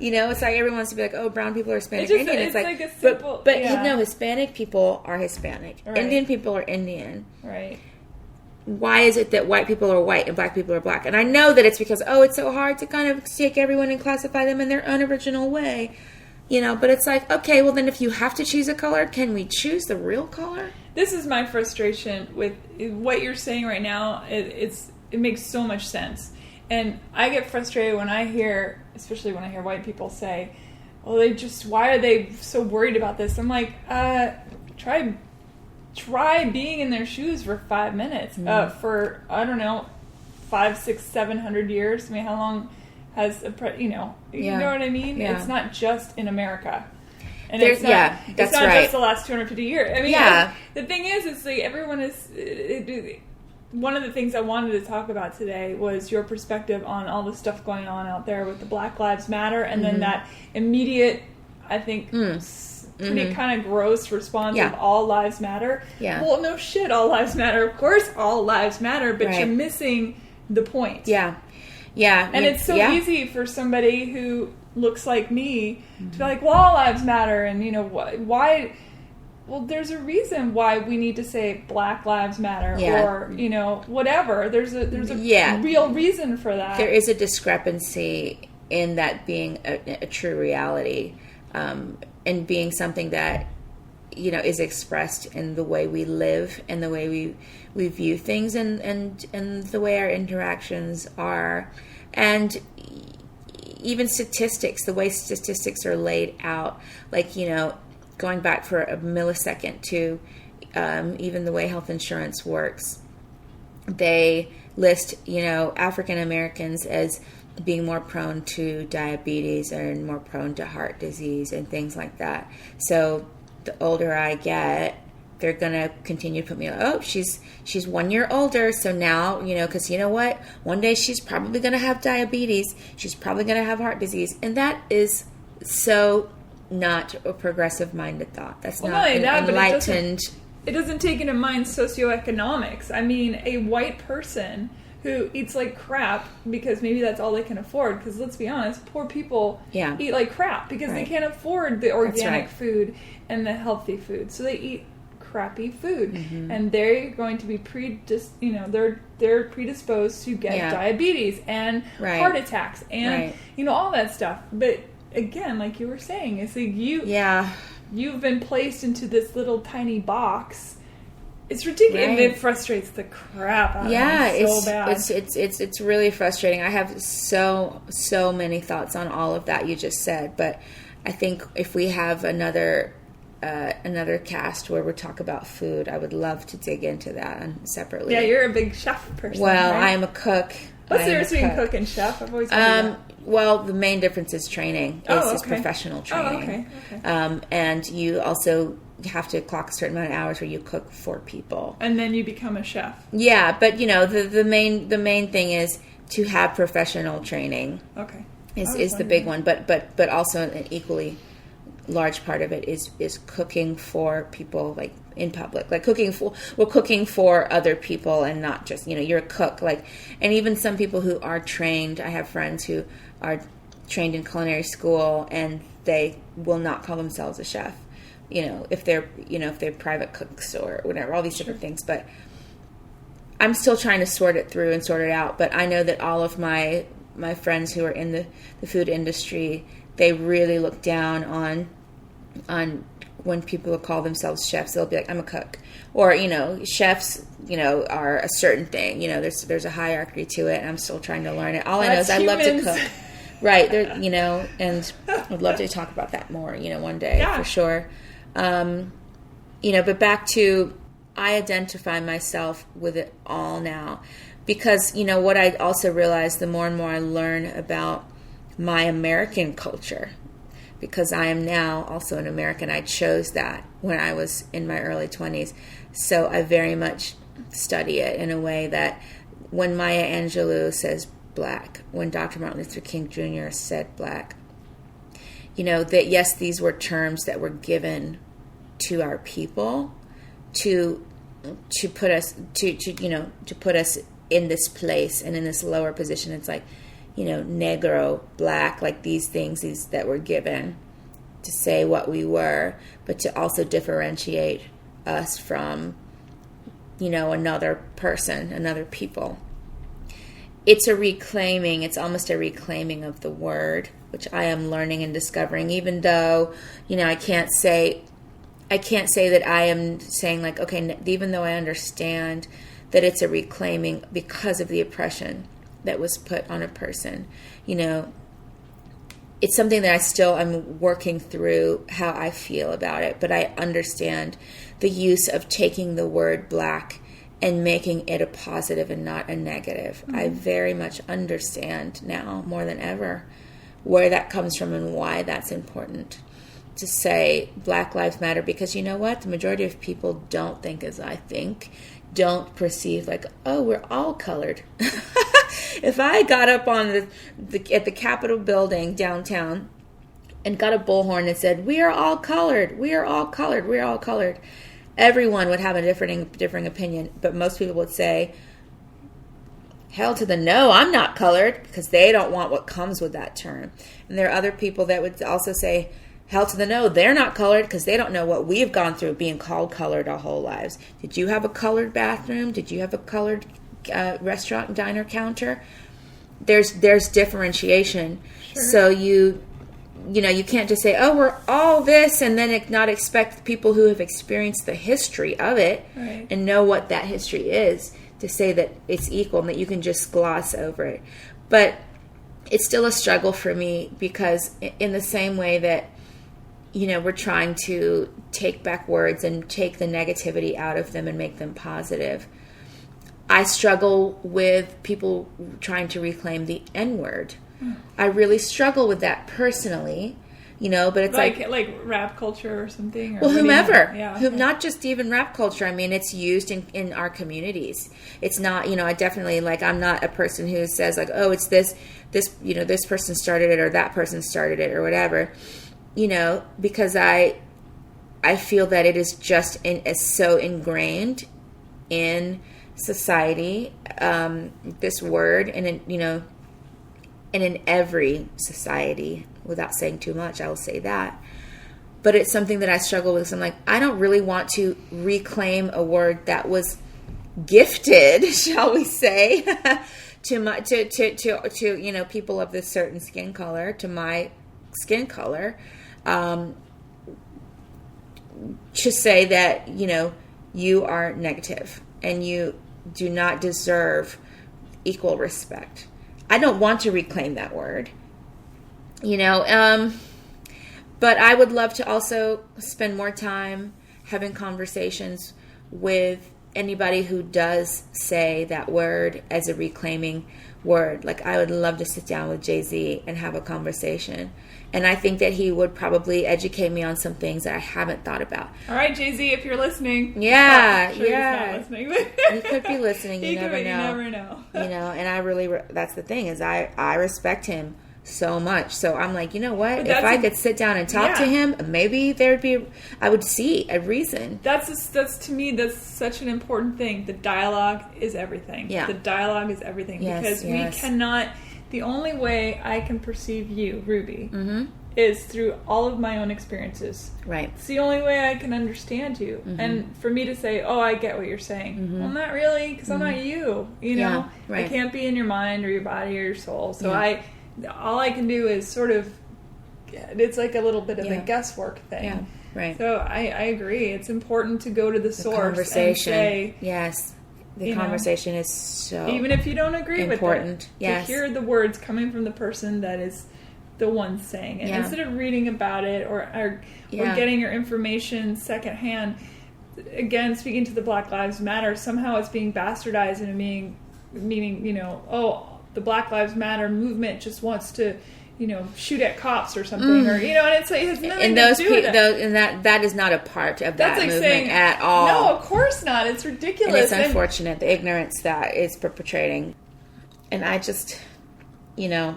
It's like everyone wants to be like, oh, brown people are Hispanic or Indian. It's like a simple, but no, Hispanic people are Hispanic. Right. Indian people are Indian. Right. Why is it that white people are white and black people are black? And I know that it's because, it's so hard to kind of take everyone and classify them in their unoriginal way. But it's like, okay, well then if you have to choose a color, can we choose the real color? This is my frustration with what you're saying right now. It makes so much sense. And I get frustrated when I hear, especially when I hear white people say, well, why are they so worried about this? I'm like, try being in their shoes for 5 minutes. For, I don't know, 500, 600, 700 years. I mean, how long has, you know what I mean? Yeah. It's not just in America. And That's it's not right. just the last 250 years. I mean, the thing is like everyone is. One of the things I wanted to talk about today was your perspective on all the stuff going on out there with the Black Lives Matter, and then that immediate, I think, pretty kind of gross response of all lives matter. Yeah. Well, no shit, all lives matter. Of course, all lives matter, but you're missing the point. Yeah. Yeah. And it's so easy for somebody who looks like me to be like, well, all lives matter, and why? Well, there's a reason why we need to say Black Lives Matter or whatever. There's a real reason for that. There is a discrepancy in that being a true reality, and being something that is expressed in the way we live and the way we view things and the way our interactions are, and even statistics, the way statistics are laid out, like going back for a millisecond to even the way health insurance works. They list African Americans as being more prone to diabetes and more prone to heart disease and things like that. So the older I get, they're going to continue to put me on, oh, she's 1 year older, so now, because you know what? One day she's probably going to have diabetes. She's probably going to have heart disease. And that is so not a progressive-minded thought. That's not enlightened. It doesn't take into mind socioeconomics. I mean, a white person who eats like crap because maybe that's all they can afford. Because let's be honest, poor people eat like crap because they can't afford the organic food and the healthy food. So they eat crappy food, and they're going to be they're predisposed to get diabetes and heart attacks and all that stuff. But again, like you were saying, it's like you've been placed into this little tiny box. It's ridiculous. And it frustrates the crap out of me so bad. It's really frustrating. I have so many thoughts on all of that you just said, but I think if we have another cast where we talk about food, I would love to dig into that separately. Yeah, you're a big chef person. Well, right? I am a cook. What's the difference between cook and chef? I've always wondered that. Well, the main difference is training. Is professional training. Oh, okay. And you also have to clock a certain amount of hours where you cook for people. And then you become a chef. Yeah, but the main thing is to have professional training. Okay. Is the big one, but also an equally large part of it is cooking for people, like in public, like we're cooking for other people and not just you're a cook, like. And even some people who are trained, I have friends who are trained in culinary school and they will not call themselves a chef, if they're private cooks or whatever, all these different things. But I'm still trying to sort it through and sort it out. But I know that all of my friends who are in the food industry, they really look down on when people call themselves chefs. They'll be like, I'm a cook. Or, chefs, are a certain thing. There's a hierarchy to it, and I'm still trying to learn it. All I know is I love to cook. Right. And I'd love to talk about that more, one day for sure. But back to, I identify myself with it all now. Because, what I also realize, the more and more I learn about my American culture, because I am now also an American. I chose that when I was in my early 20s. So I very much study it in a way that when Maya Angelou says black, when Dr. Martin Luther King Jr. said black, that yes, these were terms that were given to our people to put us to put us in this place and in this lower position. It's like, negro, black, like these things that were given to say what we were, but to also differentiate us from, another person, another people. It's almost a reclaiming of the word, which I am learning and discovering, even though, I can't say that I am saying like, okay, even though I understand that it's a reclaiming because of the oppression that was put on a person. It's something that I'm working through how I feel about it, but I understand the use of taking the word black and making it a positive and not a negative. Mm-hmm. I very much understand now more than ever where that comes from and why that's important. to say Black Lives Matter because you know what? The majority of people don't think as I think, don't perceive like, oh, we're all colored. If I got up on at the Capitol building downtown and got a bullhorn and said, we are all colored, we are all colored, we are all colored, everyone would have a differing opinion. But most people would say, hell to the no, I'm not colored, because they don't want what comes with that term. And there are other people that would also say, hell to the no, they're not colored because they don't know what we've gone through being called colored our whole lives. Did you have a colored bathroom? Did you have a colored restaurant and diner counter? There's differentiation. Sure. So you can't just say, oh, we're all this, and then not expect people who have experienced the history of it right. and know what that history is to say that it's equal and that you can just gloss over it. But it's still a struggle for me because in the same way that, we're trying to take back words and take the negativity out of them and make them positive, I struggle with people trying to reclaim the N-word. I really struggle with that personally, but it's like rap culture or something. Or whomever. Yeah, okay. Not just even rap culture. I mean, it's used in our communities. It's not, I definitely, I'm not a person who says oh, it's this person started it or that person started it or whatever, because I feel that it is just so ingrained in society, this word, and in every society, without saying too much, I will say that. But it's something that I struggle with. So I'm I don't really want to reclaim a word that was gifted, shall we say, to people of this certain skin color, to my skin color, to say that, you are negative and you do not deserve equal respect. I don't want to reclaim that word, but I would love to also spend more time having conversations with anybody who does say that word as a reclaiming word. I would love to sit down with Jay-Z and have a conversation. And I think that he would probably educate me on some things that I haven't thought about. All right, Jay-Z, if you're listening. Yeah, I'm sure yeah. He's not listening. He could be listening. You never know. And I really, that's the thing, is I respect him so much. So I'm you know what? If I could sit down and talk to him, maybe I would see a reason. That's to me, that's such an important thing. The dialogue is everything. Yeah. The dialogue is everything. Yes, because we cannot, the only way I can perceive you, Ruby, mm-hmm. is through all of my own experiences. Right. It's the only way I can understand you. Mm-hmm. And for me to say, oh, I get what you're saying. Mm-hmm. Well, not really, because mm-hmm. I'm not you. Yeah, right. I can't be in your mind or your body or your soul. So all I can do is sort of, it's like a little bit of a guesswork thing. Yeah, right. So I agree. It's important to go to the source conversation. And say, yes. The conversation is so even if you don't agree important. with it, yes. to hear the words coming from the person that is the one saying it, instead of reading about it or getting your information secondhand. Again, speaking to the Black Lives Matter, somehow it's being bastardized into meaning, the Black Lives Matter movement just wants to, shoot at cops or something, or and it's it has nothing to do with it. And that is not a part of that movement saying, at all. No, of course not. It's ridiculous. And it's unfortunate, the ignorance that is perpetrating. And I just, I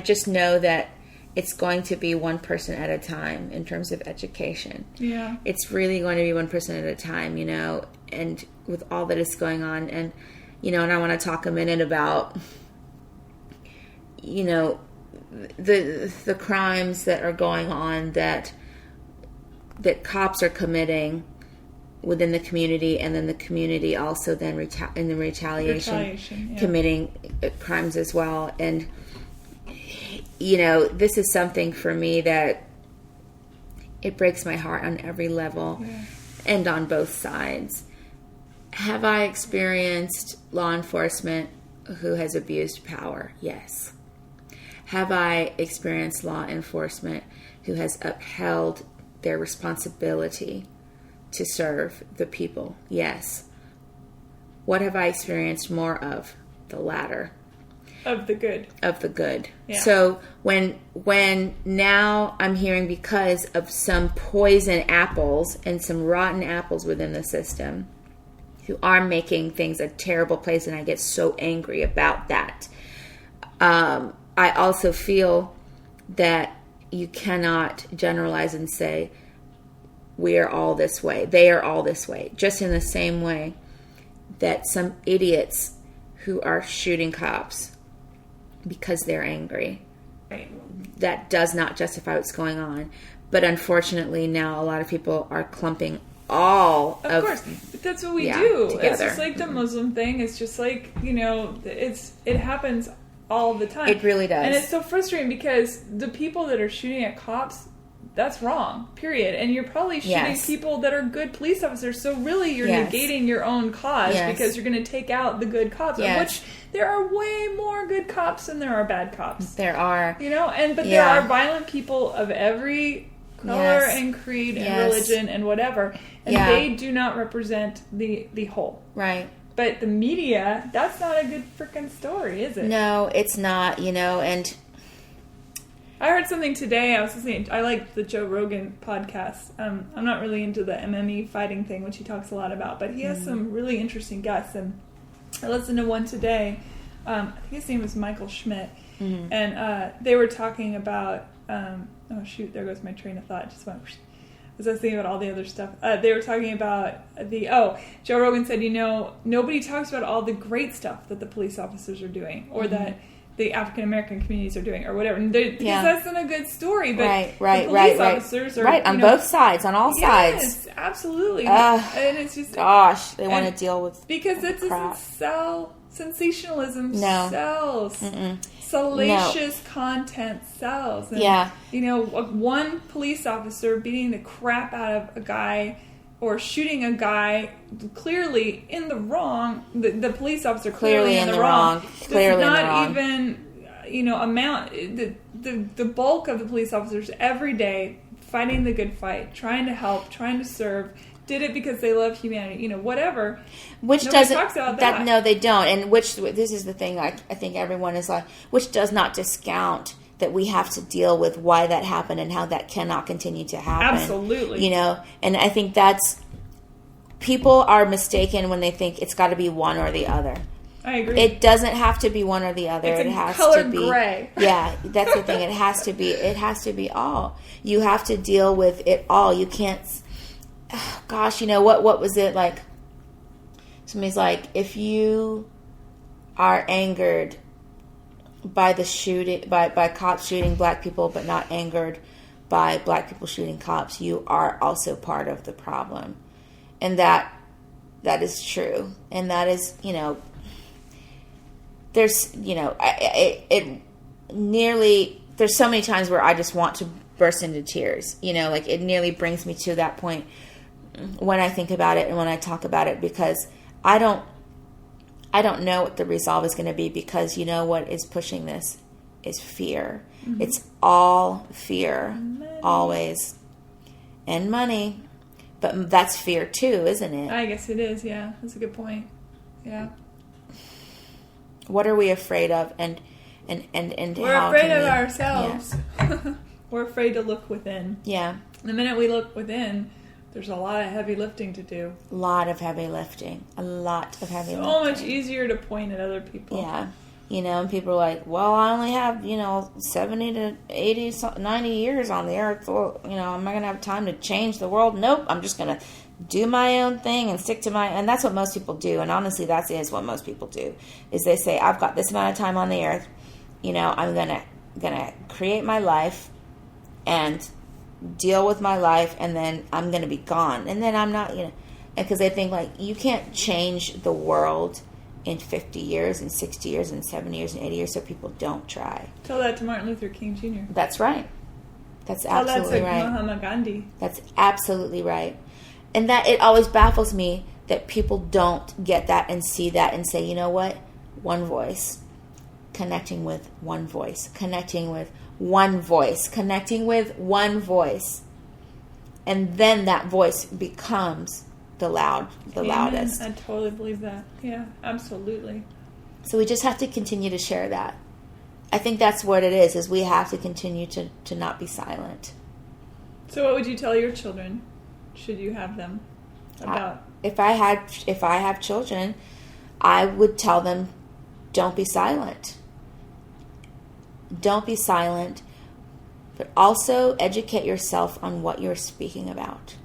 just know that it's going to be one person at a time in terms of education. Yeah. It's really going to be one person at a time, and with all that is going on. And, and I want to talk a minute about, the crimes that are going on that cops are committing within the community, and then the community also then in the retaliation committing crimes as well. And this is something for me that it breaks my heart on every level and on both sides. Have I experienced law enforcement who has abused power? Yes. Have I experienced law enforcement who has upheld their responsibility to serve the people? Yes. What have I experienced more of? The latter. Of the good. Of the good. Yeah. So when now I'm hearing because of some poison apples and some rotten apples within the system who are making things a terrible place, and I get so angry about that. I also feel that you cannot generalize and say we are all this way. They are all this way. Just in the same way that some idiots who are shooting cops because they're angry. Right. That does not justify what's going on. But unfortunately, now a lot of people are clumping all of course, but that's what we do. Together. It's just like the Muslim thing. It's just like, it happens all the time. It really does. And it's so frustrating because the people that are shooting at cops, that's wrong, period. And you're probably shooting people that are good police officers. So really you're negating your own cause because you're going to take out the good cops. Which there are way more good cops than there are bad cops. There are. But there are violent people of every color and creed and religion and whatever. And they do not represent the whole. Right. But the media, that's not a good freaking story, is it? No, it's not, and I heard something today. I was listening. I like the Joe Rogan podcast. I'm not really into the MMA fighting thing, which he talks a lot about, but he has some really interesting guests. And I listened to one today. I think his name was Michael Schmidt, and they were talking about. Oh shoot! There goes my train of thought. Just went. As I was thinking about all the other stuff, they were talking about Joe Rogan said, nobody talks about all the great stuff that the police officers are doing, or that the African American communities are doing, or whatever. Because that's not a good story. But the police officers are on both sides, on all sides. Yes, absolutely. And it's just they want to deal with because that doesn't sell. Sensationalism sells. Mm-mm. Salacious content sells. And, one police officer beating the crap out of a guy or shooting a guy clearly in the wrong. The police officer clearly in the wrong. Clearly does in the wrong. Even amount the bulk of the police officers every day fighting the good fight, trying to help, trying to serve. Did it because they love humanity, whatever. Which Nobody doesn't talks about that. No, they don't. And this is the thing. I think everyone is like, which does not discount that we have to deal with why that happened and how that cannot continue to happen. Absolutely. And I think that's people are mistaken when they think it's got to be one or the other. I agree. It doesn't have to be one or the other. It has colored to be gray. Yeah, that's the thing. It has to be. It has to be all. You have to deal with it all. You can't. Oh, gosh, what was it like? Somebody's like, if you are angered by the shooting, by cops shooting black people, but not angered by black people shooting cops, you are also part of the problem. And that is true. And that is, there's, there's so many times where I just want to burst into tears, it nearly brings me to that point when I think about it and when I talk about it, because I don't know what the resolve is going to be, because what is pushing this is fear. Mm-hmm. It's all fear, always. And money. But that's fear too, isn't it? I guess it is, yeah. That's a good point. Yeah. What are we afraid of? And we're afraid of ourselves. Yeah. We're afraid to look within. Yeah. The minute we look within, there's a lot of heavy lifting to do. A lot of heavy lifting. So much easier to point at other people. Yeah. And people are like, well, I only have, 70 to 80, 90 years on the earth. Well, am I going to have time to change the world? Nope. I'm just going to do my own thing and stick to and that's what most people do. And honestly, that is what most people do, is they say, I've got this amount of time on the earth. I'm going to create my life and deal with my life, and then I'm going to be gone. And then I'm not, because they think like you can't change the world in 50 years and 60 years and 70 years and 80 years, so people don't try. Tell that to Martin Luther King Jr. That's right. That's absolutely right. Tell that to Mahatma Gandhi. That's absolutely right. And that it always baffles me that people don't get that and see that and say, you know what? One voice. Connecting with one voice. Connecting with one voice. Connecting with one voice. And then that voice becomes the loudest. I totally believe that. Yeah, absolutely. So we just have to continue to share that. I think that's what it is we have to continue to not be silent. So what would you tell your children, should you have them, about? If I have children, I would tell them, don't be silent. Don't be silent, but also educate yourself on what you're speaking about.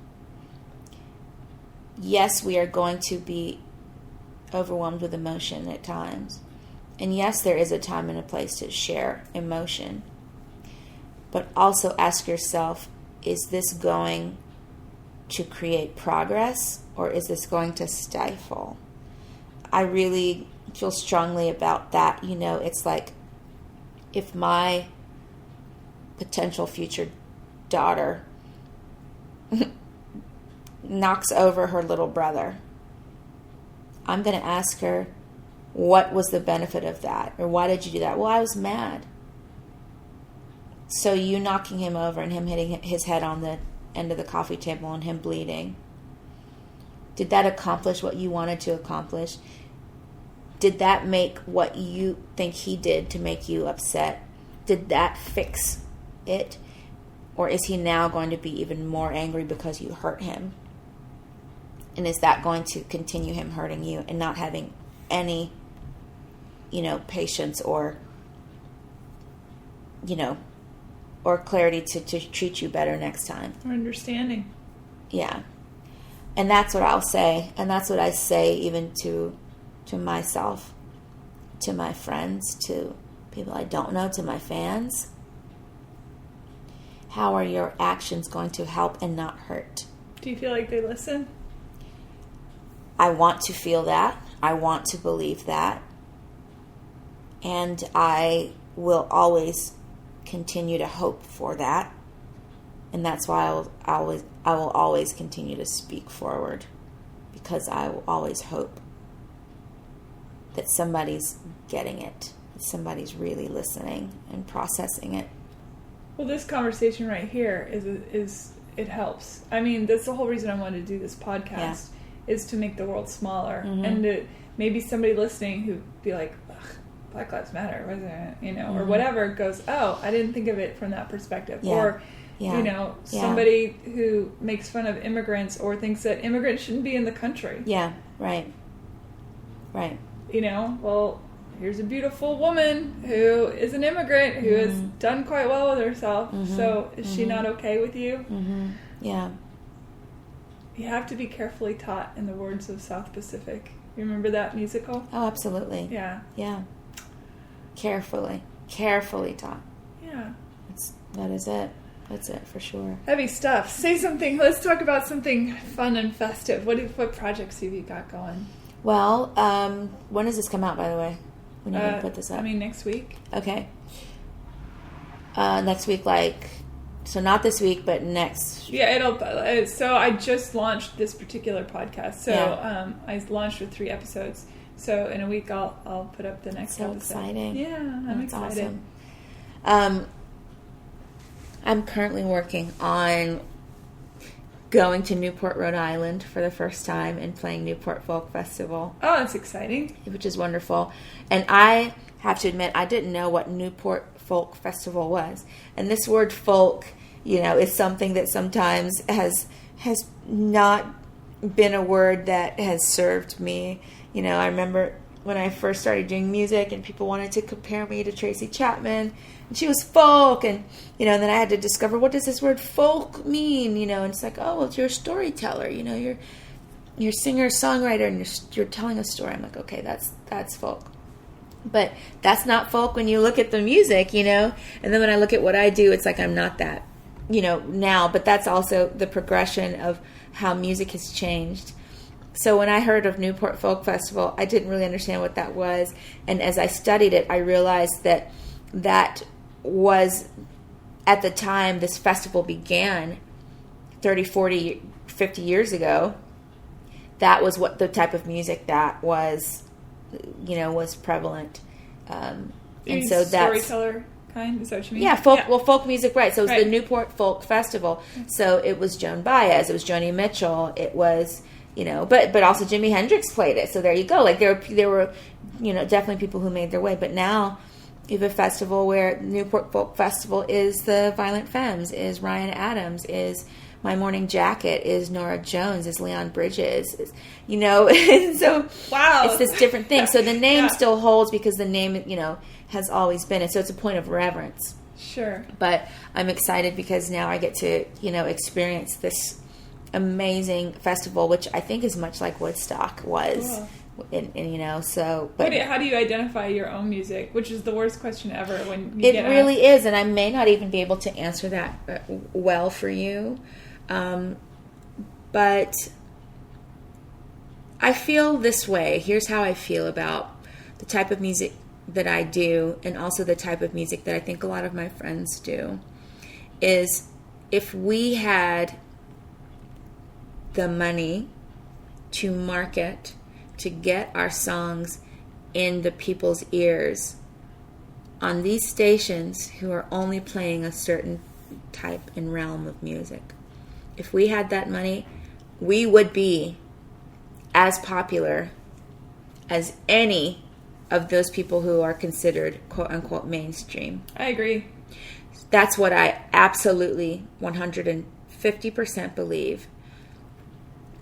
Yes, we are going to be overwhelmed with emotion at times. And yes, there is a time and a place to share emotion. But also ask yourself, is this going to create progress or is this going to stifle? I really feel strongly about that. It's like if my potential future daughter knocks over her little brother, I'm going to ask her, what was the benefit of that? Or why did you do that? Well, I was mad. So you knocking him over and him hitting his head on the end of the coffee table and him bleeding, did that accomplish what you wanted to accomplish? Did that make what you think he did to make you upset? Did that fix it? Or is he now going to be even more angry because you hurt him? And is that going to continue him hurting you and not having any, patience or clarity to treat you better next time? Or understanding. Yeah. And that's what I'll say. And that's what I say even to myself, to my friends, to people I don't know, to my fans. How are your actions going to help and not hurt? Do you feel like they listen? I want to feel that. I want to believe that. And I will always continue to hope for that. And that's why I will always continue to speak forward, because I will always hope that somebody's getting it, that somebody's really listening and processing it. Well, this conversation right here is it helps. I mean, that's the whole reason I wanted to do this podcast, is to make the world smaller. Mm-hmm. And to maybe somebody listening who be like, Black Lives Matter, wasn't it? Or whatever, goes, oh, I didn't think of it from that perspective. Yeah. Or, somebody who makes fun of immigrants or thinks that immigrants shouldn't be in the country. Yeah, right. Right. Well, here's a beautiful woman who is an immigrant who has done quite well with herself. Mm-hmm. So is she not okay with you? Mm-hmm. Yeah. You have to be carefully taught, in the words of South Pacific. You remember that musical? Oh, absolutely. Yeah. Yeah. Carefully taught. Yeah. That is it. That's it for sure. Heavy stuff. Say something. Let's talk about something fun and festive. What projects have you got going? Well, when does this come out, by the way? When are you going to put this up? Next week. Okay. Next week, so not this week, but next. Yeah, so I just launched this particular podcast. So I launched with 3 episodes. So in a week, I'll put up the next episode. So exciting. Yeah, I'm excited. Awesome. I'm currently working on going to Newport, Rhode Island for the first time and playing Newport Folk Festival. Oh, that's exciting. Which is wonderful. And I have to admit, I didn't know what Newport Folk Festival was. And this word folk, is something that sometimes has not been a word that has served me. I remember when I first started doing music and people wanted to compare me to Tracy Chapman, and she was folk, and then I had to discover, what does this word folk mean? And it's like, oh, well, you're a storyteller, you're a singer-songwriter, and you're telling a story. I'm like, okay, that's folk. But that's not folk when you look at the music, and then when I look at what I do, it's like I'm not that, now, but that's also the progression of how music has changed. So when I heard of Newport Folk Festival, I didn't really understand what that was. And as I studied it, I realized that was, at the time this festival began, 30, 40, 50 years ago, that was what the type of music that was, was prevalent. And so that's storyteller kind, is that what you mean? Yeah, folk music, right. So it was the Newport Folk Festival. So it was Joan Baez, it was Joni Mitchell, it was, but also Jimi Hendrix played it. So there you go. Like there were, definitely people who made their way. But now you have a festival where Newport Folk Festival is the Violent Femmes, is Ryan Adams, is My Morning Jacket, is Nora Jones, is Leon Bridges, and so wow, it's this different thing. So the name still holds because the name, has always been, and so it's a point of reverence. Sure. But I'm excited because now I get to, experience this amazing festival, which I think is much like Woodstock was. Cool. And so... But how do you identify your own music? Which is the worst question ever when you it get really asked. is, and I may not even be able to answer that well for you. But I feel this way. Here's how I feel about the type of music that I do, and also the type of music that I think a lot of my friends do, is if we had the money to market, to get our songs in the people's ears on these stations who are only playing a certain type and realm of music. If we had that money, we would be as popular as any of those people who are considered quote-unquote mainstream. I agree. That's what I absolutely 150% believe.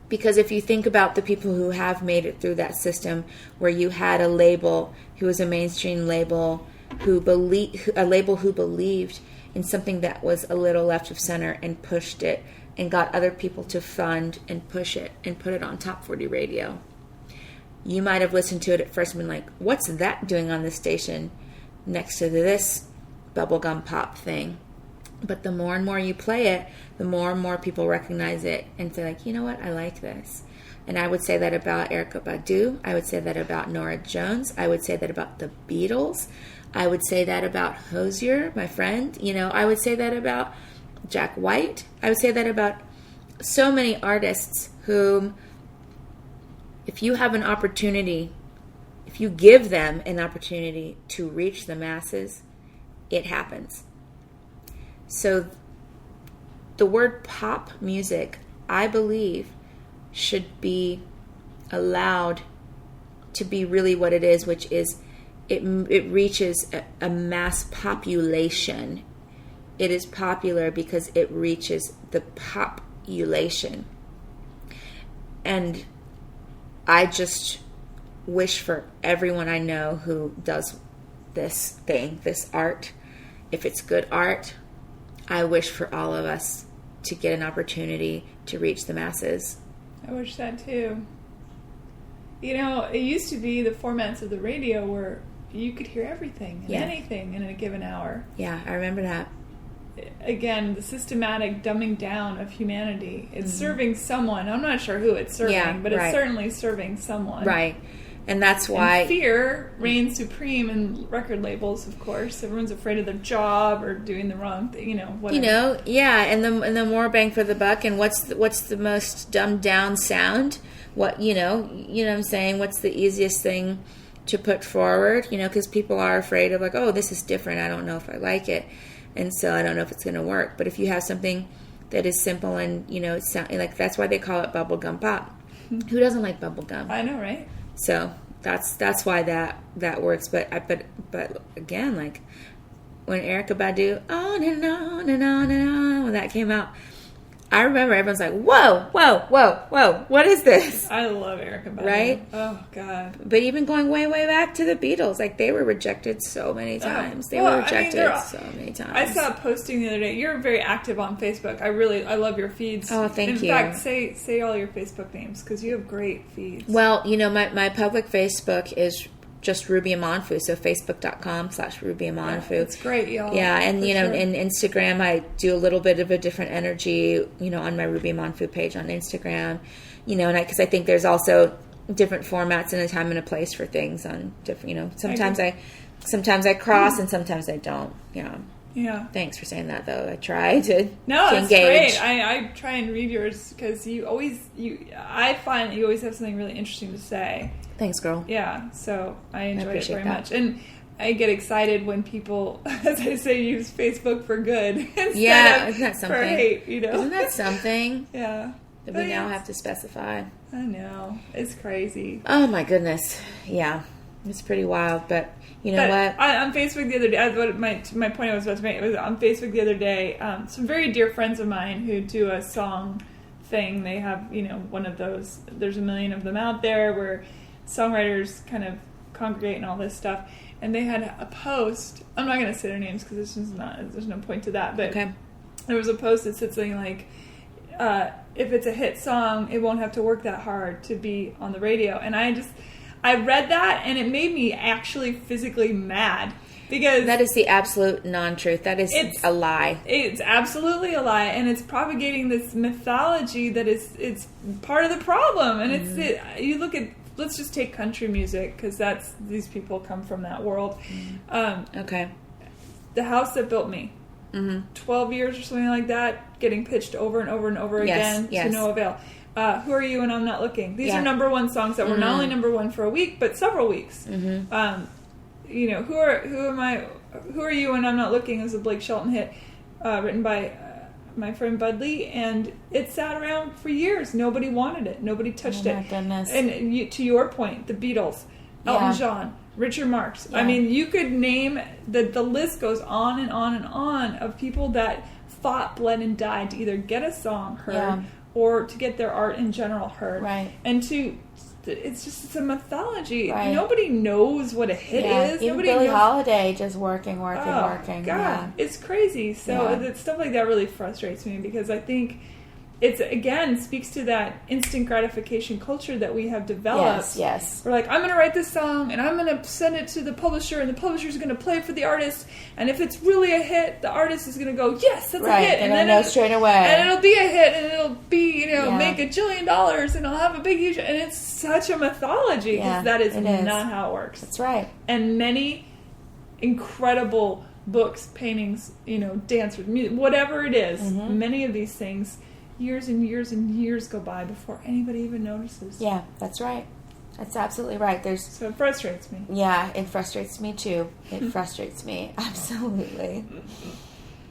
Because if you think about the people who have made it through that system where you had a label who was a mainstream label, who believed in something that was a little left of center and pushed it and got other people to fund and push it and put it on Top 40 radio. You might have listened to it at first and been like, what's that doing on this station next to this bubblegum pop thing? But the more and more you play it, the more and more people recognize it and say, like, you know what, I like this. And I would say that about Erykah Badu. I would say that about Nora Jones. I would say that about the Beatles. I would say that about Hozier, my friend. I would say that about Jack White. I would say that about so many artists whom, if you have an opportunity, if you give them an opportunity to reach the masses, it happens. So the word pop music, I believe, should be allowed to be really what it is, which is it reaches a mass population. It is popular because it reaches the population. And I just wish for everyone I know who does this thing, this art, if it's good art, I wish for all of us to get an opportunity to reach the masses. I wish that too. It used to be the formats of the radio where you could hear everything and anything in a given hour. Yeah, I remember that. Again, the systematic dumbing down of humanity. It's serving someone. I'm not sure who it's serving, but it's certainly serving someone. Right. And that's why... And fear reigns supreme in record labels, of course. Everyone's afraid of their job or doing the wrong thing, whatever. And the more bang for the buck, and what's the most dumbed down sound? What, what I'm saying? What's the easiest thing to put forward? Because people are afraid of, like, oh, this is different. I don't know if I like it. And so I don't know if it's going to work. But if you have something that is simple and, it's like, that's why they call it bubblegum pop. Who doesn't like bubblegum? I know, right? So that's why that works. But again, like when Erykah Badu, on and on and on and on, when that came out, I remember everyone's like, whoa, whoa, whoa, whoa, what is this? I love Erykah Badu. Right? Oh, God. But even going way, way back to the Beatles, like they were rejected so many times. So many times. I saw a posting the other day. You're very active on Facebook. I love your feeds. Oh, thank you. In fact, say all your Facebook names because you have great feeds. Well, my public Facebook is just Ruby Amanfu, so facebook.com/Ruby Amanfu. It's great, y'all. Yeah, and in Instagram I do a little bit of a different energy, on my Ruby Amanfu page on Instagram, and because I think there's also different formats and a time and a place for things on different, sometimes I cross and sometimes I don't. Yeah. Thanks for saying that, though. I try to engage. It's great. I try and read yours because I find that you always have something really interesting to say. Thanks, girl. Yeah, so I enjoy it very that. much. And I get excied when people, as I say, use Facebook for good instead of isn't that something? For hate, Isn't that something? Yeah. That we now have to specify. I know. It's crazy. Oh, my goodness. Yeah. It's pretty wild, but you know what? On Facebook the other day, my point I was about to make was on Facebook the other day, some very dear friends of mine who do a song thing. They have, one of those, there's a million of them out there where songwriters kind of congregate and all this stuff. And they had a post. I'm not going to say their names because there's no point to that. But there was a post that said something like, if it's a hit song, it won't have to work that hard to be on the radio. And I read that and it made me actually physically mad. Because that is the absolute non-truth. That is a lie. It's absolutely a lie, and it's propagating this mythology that it's part of the problem. And you look at, let's just take country music because these people come from that world. Okay. The House That Built Me, 12 years or something like that, getting pitched over and over and over again to no avail. Who Are You When I'm Not Looking? These are number one songs that were not only number one for a week, but several weeks. Who Are You When I'm Not Looking is a Blake Shelton hit written by my friend Bud Lee, and it sat around for years. Nobody wanted it. Nobody touched it. Oh, my goodness. And to your point, the Beatles, Elton John, Richard Marx. Yeah. I mean, you could name, the list goes on and on and on of people that fought, bled, and died to either get a song heard or to get their art in general heard. Right. And it's a mythology. Right. Nobody knows what a hit is. Even Nobody Billie knows. Holiday just working. God, Yeah. It's crazy. So stuff like that really frustrates me because I think it's, again, speaks to that instant gratification culture that we have developed. Yes. We're like, I'm going to write this song and I'm going to send it to the publisher and the publisher's going to play it for the artist. And if it's really a hit, the artist is going to go, yes, that's a hit. And then know straight away. And it'll be a hit and it'll be, make $1 billion and it'll have a big, huge, and it's such a mythology because that is not how it works. That's right. And many incredible books, paintings, dancers, music, whatever it is, many of these things, years and years and years go by before anybody even notices. Yeah, that's right. That's absolutely right. So it frustrates me. Yeah, it frustrates me too. It frustrates me. Absolutely.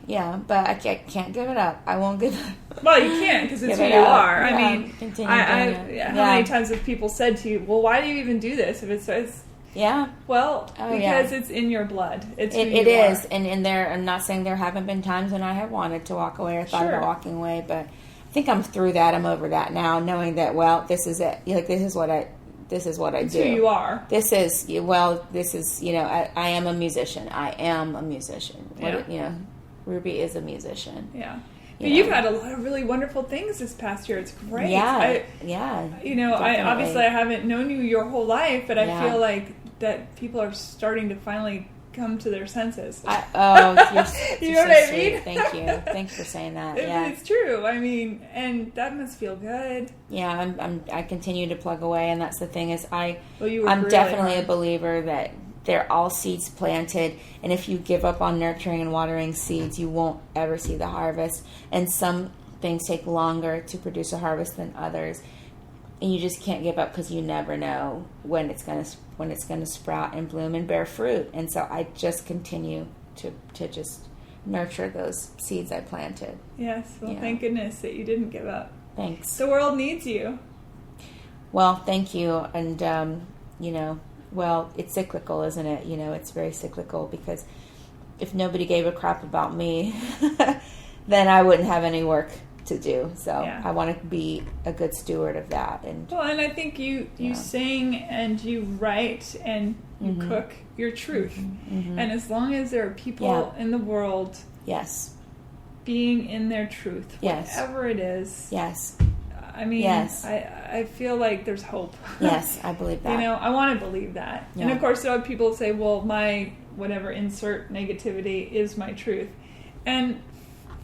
Yeah, but I can't give it up. I won't give it up. Well, you can't because it's who you are. Yeah, I mean, how many times have people said to you, well, why do you even do this? If it's yeah. Well, because it's in your blood. It is. And I'm not saying there haven't been times when I have wanted to walk away or thought about walking away, but I think I'm through that. I'm over that now, knowing that, this is it. This is what I it's do. Who you are. This is, I am a musician. I am a musician. Ruby is a musician. Yeah. You've had a lot of really wonderful things this past year. It's great. Yeah. I haven't known you your whole life, but I feel like that people are starting to finally come to their senses. You're you know so what I sweet. mean? Thank you. Thanks for saying that. It's true. I mean, and that must feel good. Yeah, I continue to plug away, and that's the thing is I'm really definitely a believer that they're all seeds planted, and if you give up on nurturing and watering seeds, you won't ever see the harvest. And some things take longer to produce a harvest than others, and you just can't give up because you never know when it's going to sprout and bloom and bear fruit. And so I just continue to just nurture those seeds I planted. Yes, well, thank goodness that you didn't give up. Thanks. The world needs you. Well, thank you, and well, it's cyclical, isn't it? It's very cyclical because if nobody gave a crap about me, then I wouldn't have any work to do. So I want to be a good steward of that. And I think you sing and you write and you cook your truth. And as long as there are people in the world being in their truth, whatever it is. Yes. I mean, I feel like there's hope. Yes, I believe that. I want to believe that. Yeah. And of course, there are people who say, well, my whatever insert negativity is my truth. And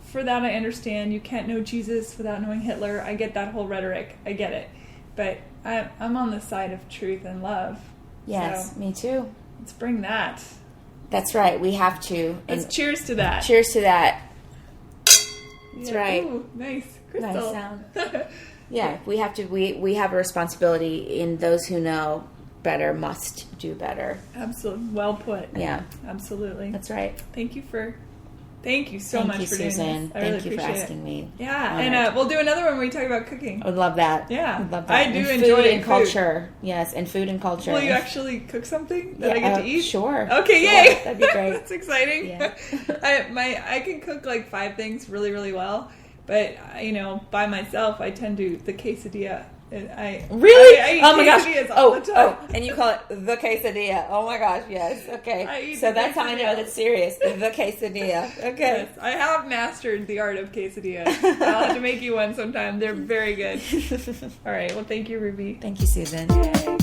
for that, I understand. You can't know Jesus without knowing Hitler. I get that whole rhetoric. I get it. But I'm on the side of truth and love. Yes, me too. Let's bring that. That's right. We have to. Let's cheers to that. Cheers to that. That's right. Ooh, nice. Crystal. Nice sound. Yeah, we have to. We have a responsibility, and those who know better must do better. Absolutely. Well put. Yeah. Absolutely. That's right. Thank you for Thank you so much for Susan. doing this. I Thank really you for appreciate asking me. Yeah, Honored. and we'll do another one where we talk about cooking. I would love that. Yeah. I would love that. I do And enjoy food and food. culture. Yes, and food and culture. Will you actually cook something that I get to eat? Sure. Okay, Sure. yay! That'd be great. That's exciting. Yeah. I can cook like 5 things really, really well, but by myself, I tend to the quesadilla. Really? I eat Oh my gosh! quesadillas all the time. And you call it the quesadilla. Oh my gosh! Yes. Okay. So that's how I know that's serious. The quesadilla. Okay. Yes, I have mastered the art of quesadillas. I'll have to make you one sometime. They're very good. All right. Well, thank you, Ruby. Thank you, Susan. Yay.